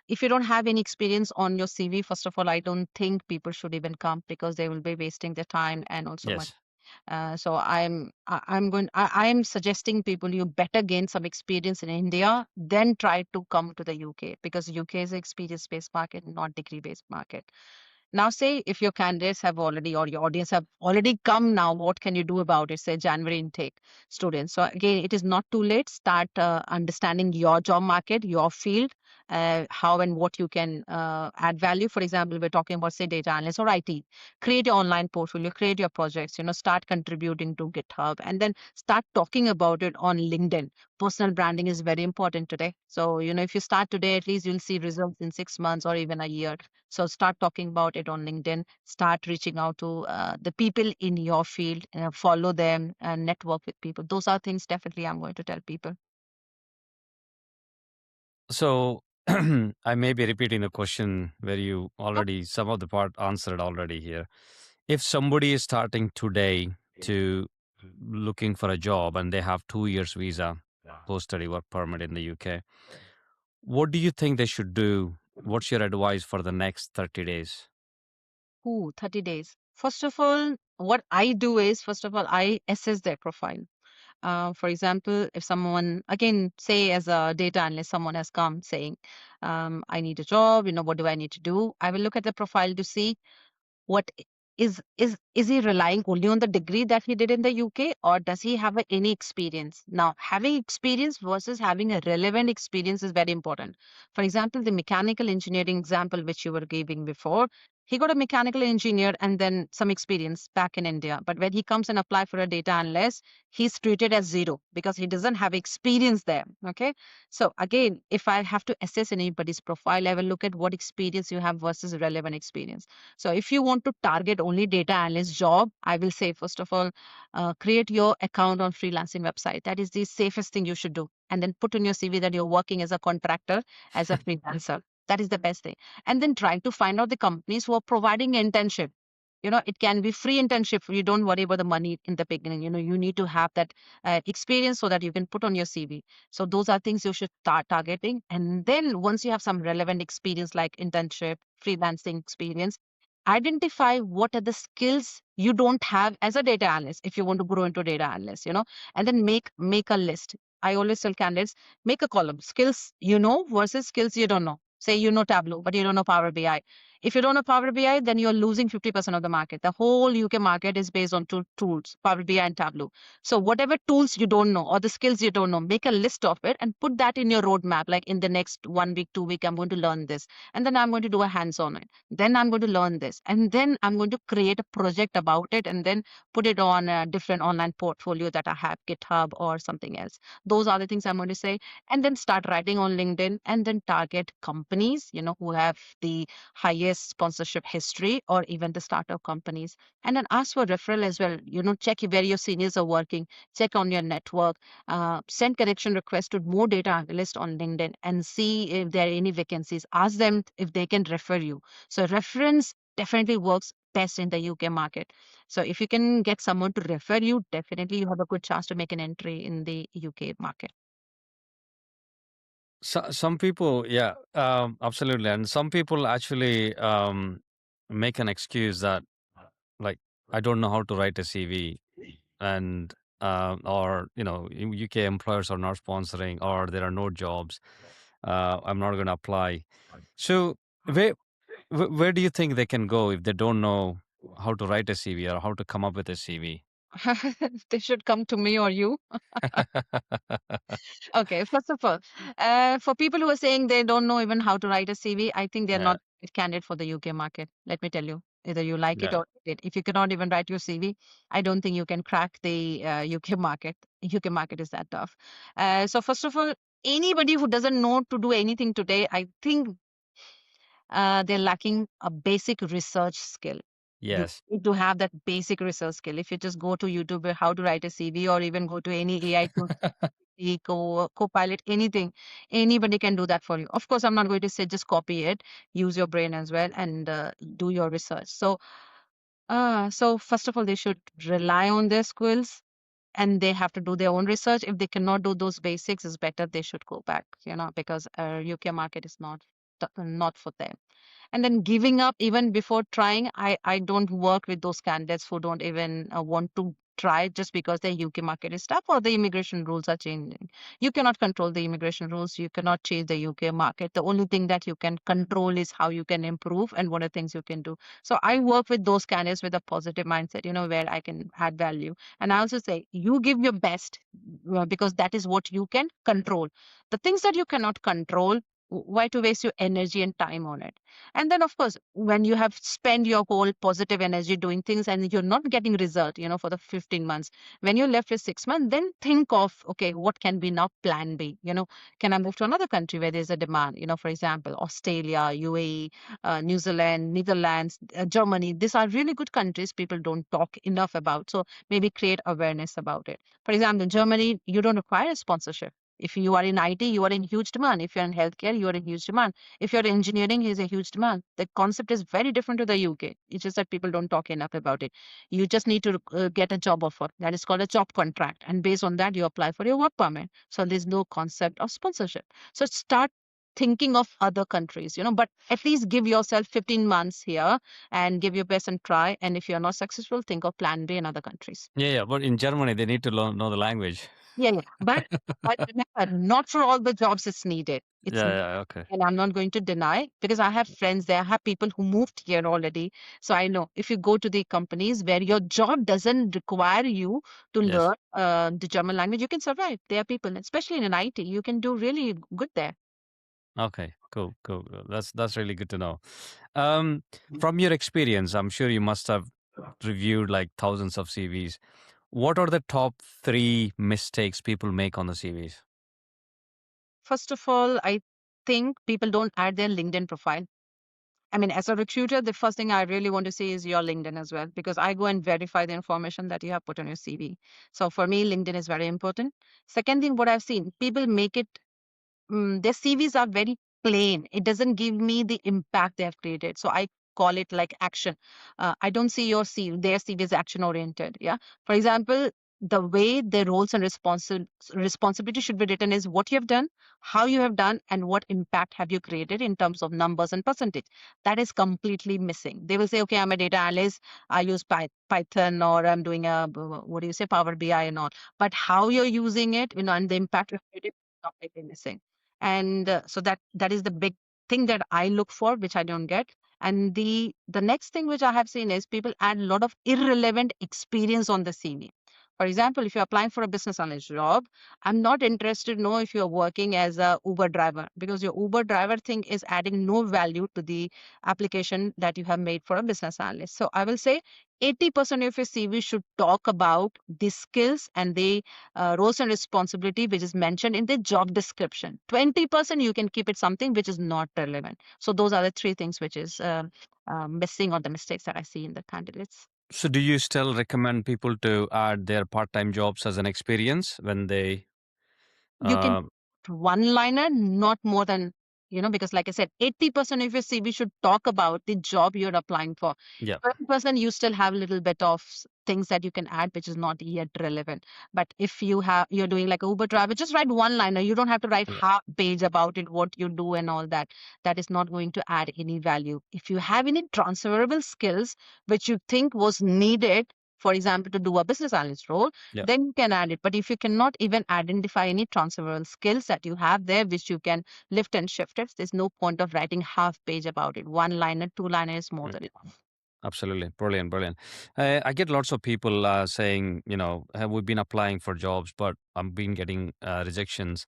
if you don't have any experience on your CV, first of all, I don't think people should even come, because they will be wasting their time and also money. Yes. I am suggesting people you better gain some experience in India, then try to come to the UK, because UK is an experience-based market, not degree-based market. Now, say if your candidates have already, or your audience have already come now, what can you do about it? Say January intake students. So again, it is not too late. Start understanding your job market, your field, how and what you can add value. For example, we're talking about say data analyst or IT. Create your online portfolio, create your projects. Start contributing to GitHub, and then start talking about it on LinkedIn. Personal branding is very important today. So if you start today, at least you'll see results in 6 months or even a year. So start talking about it on LinkedIn. Start reaching out to the people in your field, follow them, and network with people. Those are things definitely I'm going to tell people. So I may be repeating the question where you already, some of the part answered already here. If somebody is starting today to looking for a job and they have 2 years visa, post-study work permit in the UK, what do you think they should do? What's your advice for the next 30 days? Ooh, 30 days. First of all, what I do is, first of all, I assess their profile. For example, if someone, again, say as a data analyst, someone has come saying, I need a job, what do I need to do? I will look at the profile to see what is he relying only on the degree that he did in the UK, or does he have any experience? Now, having experience versus having a relevant experience is very important. For example, the mechanical engineering example which you were giving before, he got a mechanical engineer and then some experience back in India, but when he comes and apply for a data analyst, he's treated as zero because he doesn't have experience there. Okay, so again, if I have to assess anybody's profile, I will look at what experience you have versus relevant experience. So if you want to target only data analyst job, I will say, first of all, create your account on freelancing website. That is the safest thing you should do. And then put in your CV that you're working as a contractor, as a freelancer. That is the best thing. And then try to find out the companies who are providing internship. It can be free internship. You don't worry about the money in the beginning. You need to have that experience so that you can put on your CV. So those are things you should start targeting. And then once you have some relevant experience like internship, freelancing experience, identify what are the skills you don't have as a data analyst if you want to grow into data analyst, and then make a list. I always tell candidates, make a column, skills versus skills you don't know. Say Tableau, but you don't know Power BI. If you don't know Power BI, then you're losing 50% of the market. The whole UK market is based on two tools, Power BI and Tableau. So whatever tools you don't know or the skills you don't know, make a list of it and put that in your roadmap. Like in the next 1 week, 2 week, I'm going to learn this. And then I'm going to do a hands-on it. Then I'm going to learn this. And then I'm going to create a project about it and then put it on a different online portfolio that I have, GitHub or something else. Those are the things I'm going to say. And then start writing on LinkedIn and then target companies, who have the highest sponsorship history or even the startup companies. And then ask for referral as well. Check where your seniors are working, check on your network, send connection requests to more data analysts on LinkedIn and see if there are any vacancies. Ask them if they can refer you. So reference definitely works best in the UK market. So if you can get someone to refer you, definitely you have a good chance to make an entry in the UK market. So, some people, yeah, absolutely. And some people actually make an excuse that, like, I don't know how to write a CV, and or UK employers are not sponsoring, or there are no jobs. I'm not going to apply. So where where do you think they can go if they don't know how to write a CV or how to come up with a CV? They should come to me or you. Okay, first of all, for people who are saying they don't know even how to write a CV, I think they're Yeah, not a candidate for the UK market. Let me tell you, either you like it yeah. or hate it. If you cannot even write your CV, I don't think you can crack the UK market. UK market is that tough. So first of all, anybody who doesn't know to do anything today, I think they're lacking a basic research skill. You Yes. need to have that basic research skill. If you just go to YouTube, how to write a CV, or even go to any AI tool, Copilot, anything, anybody can do that for you. Of course, I'm not going to say just copy it. Use your brain as well and do your research. So first of all, they should rely on their skills and they have to do their own research. If they cannot do those basics, it's better they should go back, because UK market is not for them. And then giving up even before trying, I don't work with those candidates who don't even want to try just because the UK market is tough or the immigration rules are changing. You cannot control the immigration rules. You cannot change the UK market. The only thing that you can control is how you can improve and what are things you can do. So I work with those candidates with a positive mindset, where I can add value. And I also say, you give your best because that is what you can control. The things that you cannot control, why to waste your energy and time on it? And then, of course, when you have spent your whole positive energy doing things and you're not getting result, for the 15 months, when you're left with 6 months, then think of, okay, what can be now plan B? Can I move to another country where there's a demand? For example, Australia, UAE, New Zealand, Netherlands, Germany. These are really good countries people don't talk enough about. So maybe create awareness about it. For example, Germany, you don't require a sponsorship. If you are in IT, you are in huge demand. If you're in healthcare, you are in huge demand. If you're in engineering, is a huge demand. The concept is very different to the UK. It's just that people don't talk enough about it. You just need to get a job offer. That is called a job contract. And based on that, you apply for your work permit. So there's no concept of sponsorship. So start thinking of other countries, but at least give yourself 15 months here and give your best and try. And if you're not successful, think of plan B in other countries. Yeah, yeah. But in Germany, they need to know the language. Yeah, yeah. But remember, not for all the jobs it's needed. It's Yeah, yeah. Okay. and I'm not going to deny because I have friends there, I have people who moved here already. So I know if you go to the companies where your job doesn't require you to Yes. learn the German language, you can survive. There are people, especially in IT, you can do really good there. Okay. Cool. Cool. Cool. That's really good to know. Um, from your experience, I'm sure you must have reviewed like thousands of CVs. What are the top 3 mistakes people make on the CVs? First of all, I think people don't add their LinkedIn profile. I mean, as a recruiter, the first thing I really want to see is your LinkedIn as well, because I go and verify the information that you have put on your CV. So for me, LinkedIn is very important. Second thing, what I've seen, people make it their CVs are very plain. It doesn't give me the impact they have created. So I call it like action. I don't see their CV is action oriented. Yeah. For example, the way the roles and responsibility should be written is what you have done, how you have done, and what impact have you created in terms of numbers and percentage. That is completely missing. They will say, okay, I'm a data analyst. I use Python or I'm doing what do you say, Power BI and all. But how you're using it, and the impact you have created is completely missing. And so that is the big thing that I look for, which I don't get. And the next thing which I have seen is people add a lot of irrelevant experience on the CV. For example, if you're applying for a business analyst job, I'm not interested to know if you're working as a Uber driver, because your Uber driver thing is adding no value to the application that you have made for a business analyst. So I will say 80% of your CV should talk about the skills and the roles and responsibility which is mentioned in the job description. 20% you can keep it something which is not relevant. So those are the 3 things which is missing, or the mistakes that I see in the candidates. So, do you still recommend people to add their part-time jobs as an experience when they? You can Uh, one liner, not more than, because like I said, 80% of your CV should talk about the job you're applying for. yeah, 20% you still have a little bit of things that you can add, which is not yet relevant. But if you're doing like a Uber driver, just write one liner. You don't have to write yeah, half page about it, what you do and all that. That is not going to add any value. If you have any transferable skills, which you think was needed, for example, to do a business analyst role, yeah. then you can add it. But if you cannot even identify any transferable skills that you have there, which you can lift and shift it, there's no point of writing half page about it. One liner, two liner is more Mm. than enough. Absolutely, brilliant, brilliant. I get lots of people saying, "Have we've been applying for jobs, but I'm been getting rejections.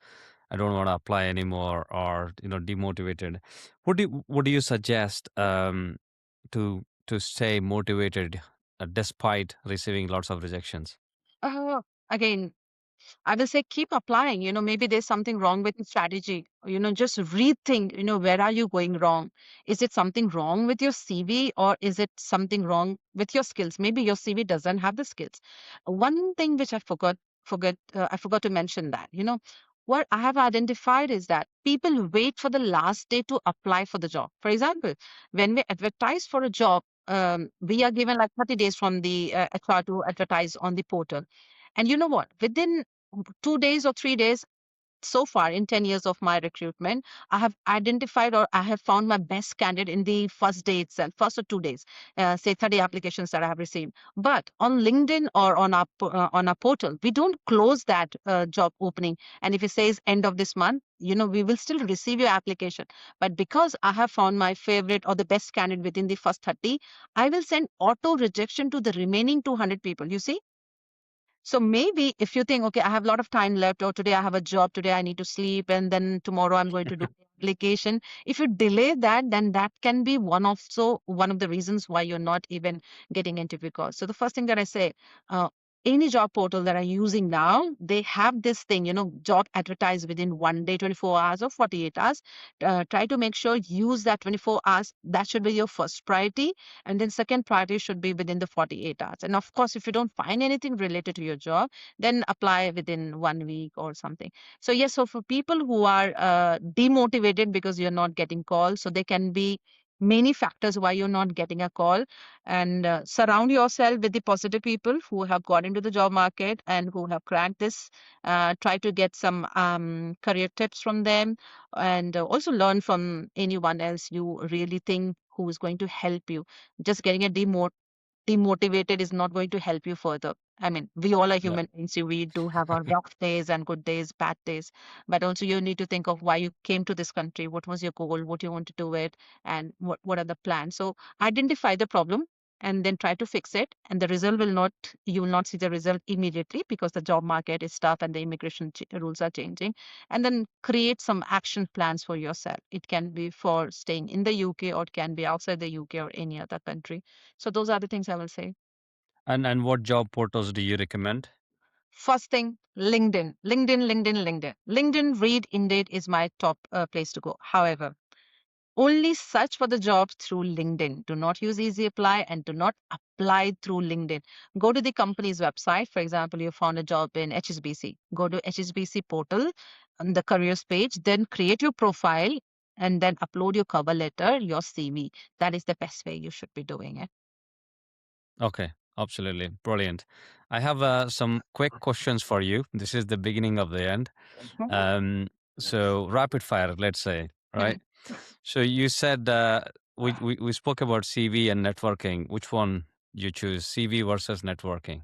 I don't want to apply anymore," or demotivated. What do you suggest to stay motivated despite receiving lots of rejections? Again, I will say keep applying. Maybe there's something wrong with the strategy. Just rethink, where are you going wrong? Is it something wrong with your CV, or is it something wrong with your skills? Maybe your CV doesn't have the skills. One thing which I forgot to mention that, what I have identified is that people wait for the last day to apply for the job. For example, when we advertise for a job, we are given like 30 days from the HR to advertise on the portal. And you know what? Within 2 days or 3 days, so far in 10 years of my recruitment, I have identified or I have found my best candidate in the first day itself, first or 2 days, say 30 applications that I have received. But on LinkedIn or on our portal, we don't close that job opening. And if it says end of this month, we will still receive your application. But because I have found my favorite or the best candidate within the first 30, I will send auto rejection to the remaining 200 people. You see? So maybe if you think, okay, I have a lot of time left, or today I have a job, today I need to sleep, and then tomorrow I'm going to do the application. If you delay that, then that can be one of the reasons why you're not even getting interview calls. So the first thing that I say, any job portal that are using now, they have this thing, job advertised within 1 day, 24 hours or 48 hours. Try to make sure use that 24 hours. That should be your first priority, and then second priority should be within the 48 hours. And of course, if you don't find anything related to your job, then apply within 1 week or something. So yes, so for people who are demotivated because you're not getting calls, so there can be many factors why you're not getting a call. And surround yourself with the positive people who have got into the job market and who have cracked this. Try to get some career tips from them, and also learn from anyone else you really think who is going to help you. Just getting a demotivated is not going to help you further. I mean, we all are Yeah. human beings. We do have our rough days and good days, bad days. But also you need to think of why you came to this country. What was your goal? What you want to do it? And what are the plans? So identify the problem and then try to fix it. And the result you will not see the result immediately because the job market is tough and the immigration rules are changing. And then create some action plans for yourself. It can be for staying in the UK, or it can be outside the UK or any other country. So those are the things I will say. And what job portals do you recommend? First thing, LinkedIn. LinkedIn, Read, Indeed is my top place to go. However, only search for the jobs through LinkedIn. Do not use Easy Apply and do not apply through LinkedIn. Go to the company's website. For example, you found a job in HSBC. Go to HSBC portal on the careers page, then create your profile and then upload your cover letter, your CV. That is the best way you should be doing it. Okay, absolutely. Brilliant. I have some quick questions for you. This is the beginning of the end. Um, so rapid fire, let's say, right? So you said we spoke about CV and networking. Which one you choose, CV versus networking?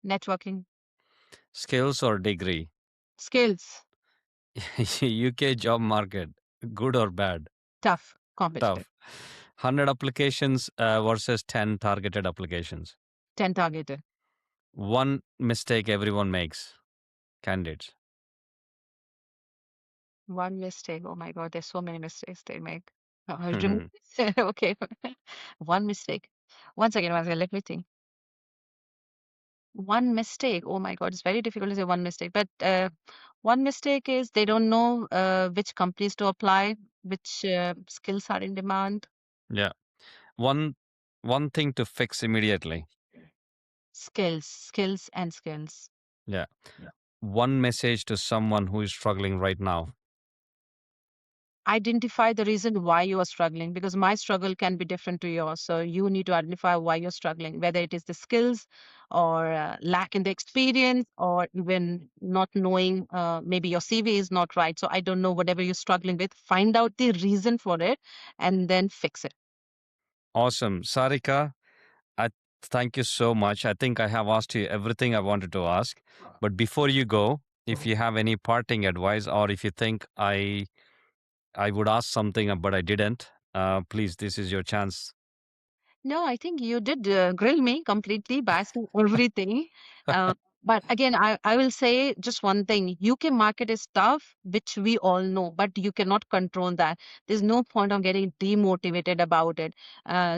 Networking. Skills or degree? Skills. UK job market, good or bad? Tough. Competitive. Tough. 100 applications versus 10 targeted applications. 10 targeted. One mistake everyone makes, candidates. One mistake. Oh my God, there's so many mistakes they make. I'll remove this. Okay. One mistake. Once again, let me think. One mistake. Oh my God, it's very difficult to say one mistake. But one mistake is they don't know which companies to apply, which skills are in demand. Yeah. One one thing to fix immediately. Skills, and skills. Yeah. One message to someone who is struggling right now. Identify the reason why you are struggling, because my struggle can be different to yours. So you need to identify why you're struggling, whether it is the skills or lack in the experience, or even not knowing, maybe your CV is not right. So I don't know, whatever you're struggling with, find out the reason for it and then fix it. Awesome. Sarika, I thank you so much. I think I have asked you everything I wanted to ask. But before you go, if you have any parting advice, or if you think I would ask something but I didn't, please, this is your chance. No, I think you did grill me completely by asking everything. Uh, but again, I will say just one thing. UK market is tough, which we all know, but you cannot control that. There's no point of getting demotivated about it.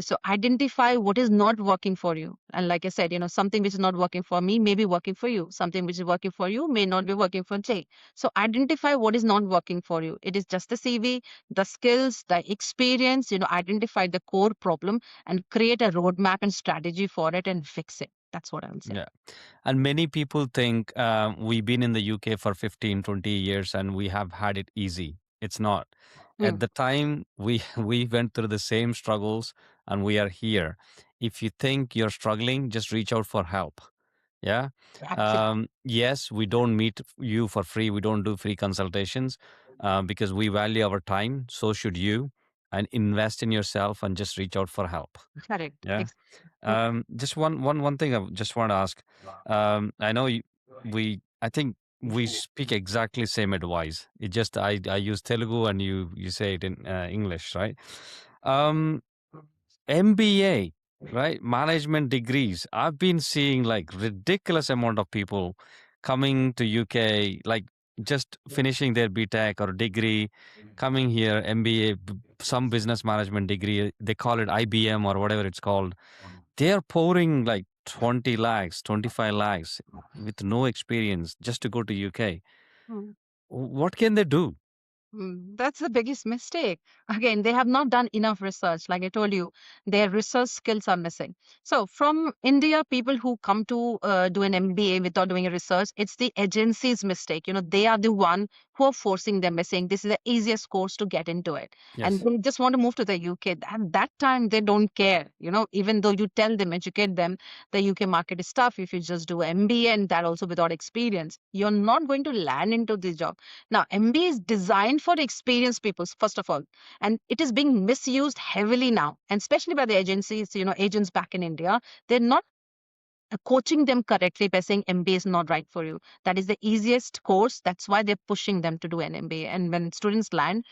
So identify what is not working for you. And like I said, something which is not working for me may be working for you. Something which is working for you may not be working for Jay. So identify what is not working for you. It is just the CV, the skills, the experience, identify the core problem and create a roadmap and strategy for it and fix it. That's what I would say. Yeah. And many people think we've been in the UK for 15, 20 years and we have had it easy. It's not. At Mm. the time, we went through the same struggles and we are here. If you think you're struggling, just reach out for help. Yeah. Absolutely Yes, we don't meet you for free. We don't do free consultations because we value our time. So should you. And invest in yourself and just reach out for help. correct. Yeah. Just one thing I just want to ask. I know I think we speak exactly same advice. It just I use Telugu and you say it in English, right? Um, MBA, right? Management degrees. I've been seeing like ridiculous amount of people coming to UK, like just finishing their BTech or degree, coming here, MBA, some business management degree. They call it IBM or whatever it's called. They're pouring like 20 lakhs, 25 lakhs with no experience just to go to UK. Mm. What can they do? That's the biggest mistake. Again, they have not done enough research. Like I told you, their research skills are missing. So, from India, people who come to do an MBA without doing a research, it's the agency's mistake. They are the one who are forcing them by saying this is the easiest course to get into it. And Yes. they just want to move to the UK. At that time, they don't care. Even though you tell them, educate them, the UK market is tough. If you just do MBA and that also without experience, you're not going to land into the job. Now, MBA is designed for experienced people, first of all, and it is being misused heavily now, and especially by the agencies, agents back in India. They're not coaching them correctly by saying MBA is not right for you. That is the easiest course. That's why they're pushing them to do an MBA. And when students land,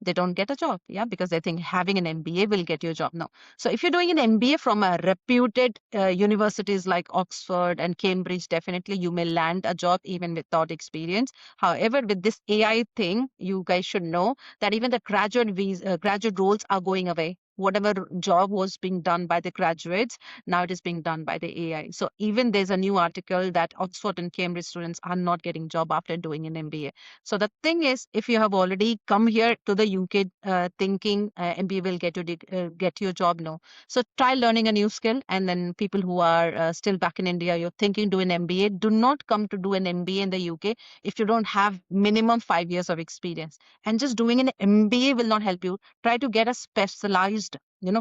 they don't get a job. Yeah, because they think having an MBA will get you a job. No. So if you're doing an MBA from a reputed universities like Oxford and Cambridge, definitely you may land a job even without experience. However, with this AI thing, you guys should know that even the graduate roles are going away. Whatever job was being done by the graduates, now it is being done by the AI. So even there's a new article that Oxford and Cambridge students are not getting job after doing an MBA. So the thing is, if you have already come here to the UK thinking MBA will get you a job, no. So try learning a new skill, and then people who are still back in India, you're thinking do an MBA. Do not come to do an MBA in the UK if you don't have minimum 5 years of experience. And just doing an MBA will not help you. Try to get a specialized.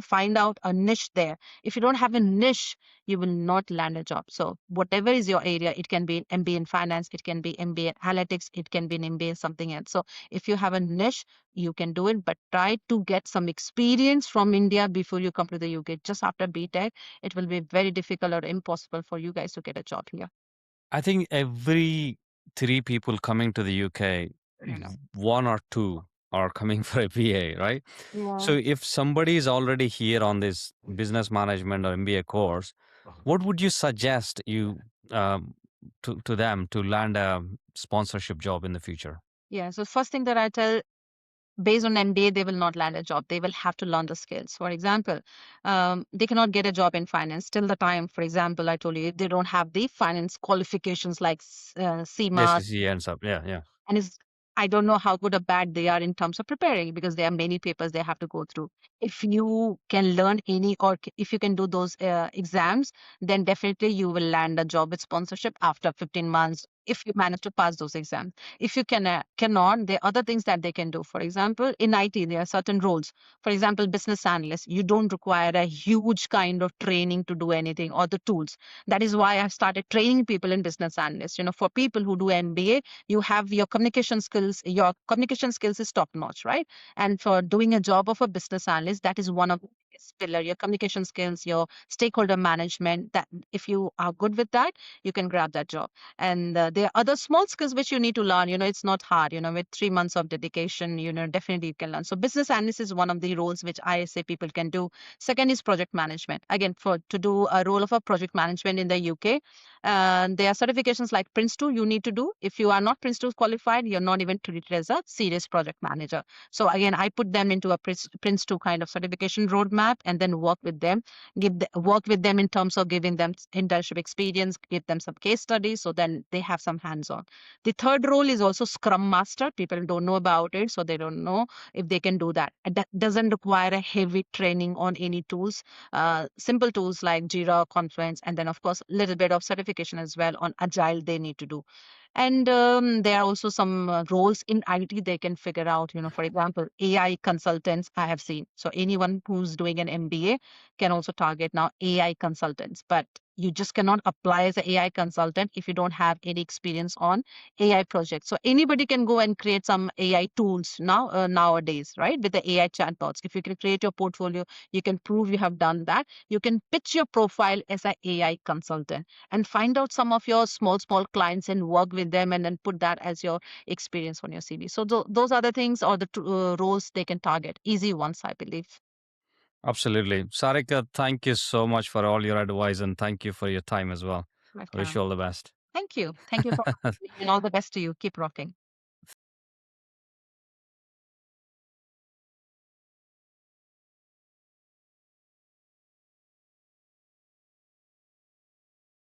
Find out a niche there. If you don't have a niche, you will not land a job. So whatever is your area, it can be an MBA in finance, it can be MBA in analytics, it can be an MBA in something else. So if you have a niche, you can do it, but try to get some experience from India before you come to the UK. Just after BTech, it will be very difficult or impossible for you guys to get a job here. I think every three people coming to the UK, one or two are coming for a BA, right? Yeah. So if somebody is already here on this business management or MBA course, what would you suggest to them to land a sponsorship job in the future? Yeah. So first thing that I tell, based on MBA, they will not land a job. They will have to learn the skills. For example, they cannot get a job in finance till the time, for example, I told you, they don't have the finance qualifications like CMA, SEC ends up, yeah, yeah. and is I don't know how good or bad they are in terms of preparing, because there are many papers they have to go through. If you can learn any, or if you can do those exams, then definitely you will land a job with sponsorship after 15 months if you manage to pass those exams. If you cannot, there are other things that they can do. For example, in IT, there are certain roles. For example, business analyst, you don't require a huge kind of training to do anything, or the tools. That is why I've started training people in business analyst. For people who do MBA, you have your communication skills is top notch, right? And for doing a job of a business analyst, that is one of the biggest pillar, your communication skills, your stakeholder management. That if you are good with that, you can grab that job. And there are other small skills which you need to learn. It's not hard. With 3 months of dedication, definitely you can learn. So business analyst is one of the roles which I say people can do. Second is project management. Again, for to do a role of a project management in the UK, there are certifications like Prince 2 you need to do. If you are not Prince 2 qualified, you're not even treated as a serious project manager. So again, I put them into a Prince 2 kind of certification roadmap, and then work with them, work with them in terms of giving them internship experience, give them some case studies, so then they have some hands-on. The third role is also Scrum Master. People don't know about it, so they don't know if they can do that. And that doesn't require a heavy training on any tools. Simple tools like Jira, Confluence, and then of course a little bit of certification as well on Agile they need to do. And there are also some roles in IT they can figure out. For example, AI consultants I have seen. So anyone who's doing an MBA can also target now AI consultants. But you just cannot apply as an AI consultant if you don't have any experience on AI projects. So anybody can go and create some AI tools nowadays, right? With the AI chatbots. If you can create your portfolio, you can prove you have done that. You can pitch your profile as an AI consultant and find out some of your small clients and work with them, and then put that as your experience on your CV. So those are the things, or the roles they can target. Easy ones, I believe. Absolutely. Sarika, thank you so much for all your advice and thank you for your time as well. I wish Welcome. you all the best. Thank you. Thank you for having me, and all the best to you. Keep rocking.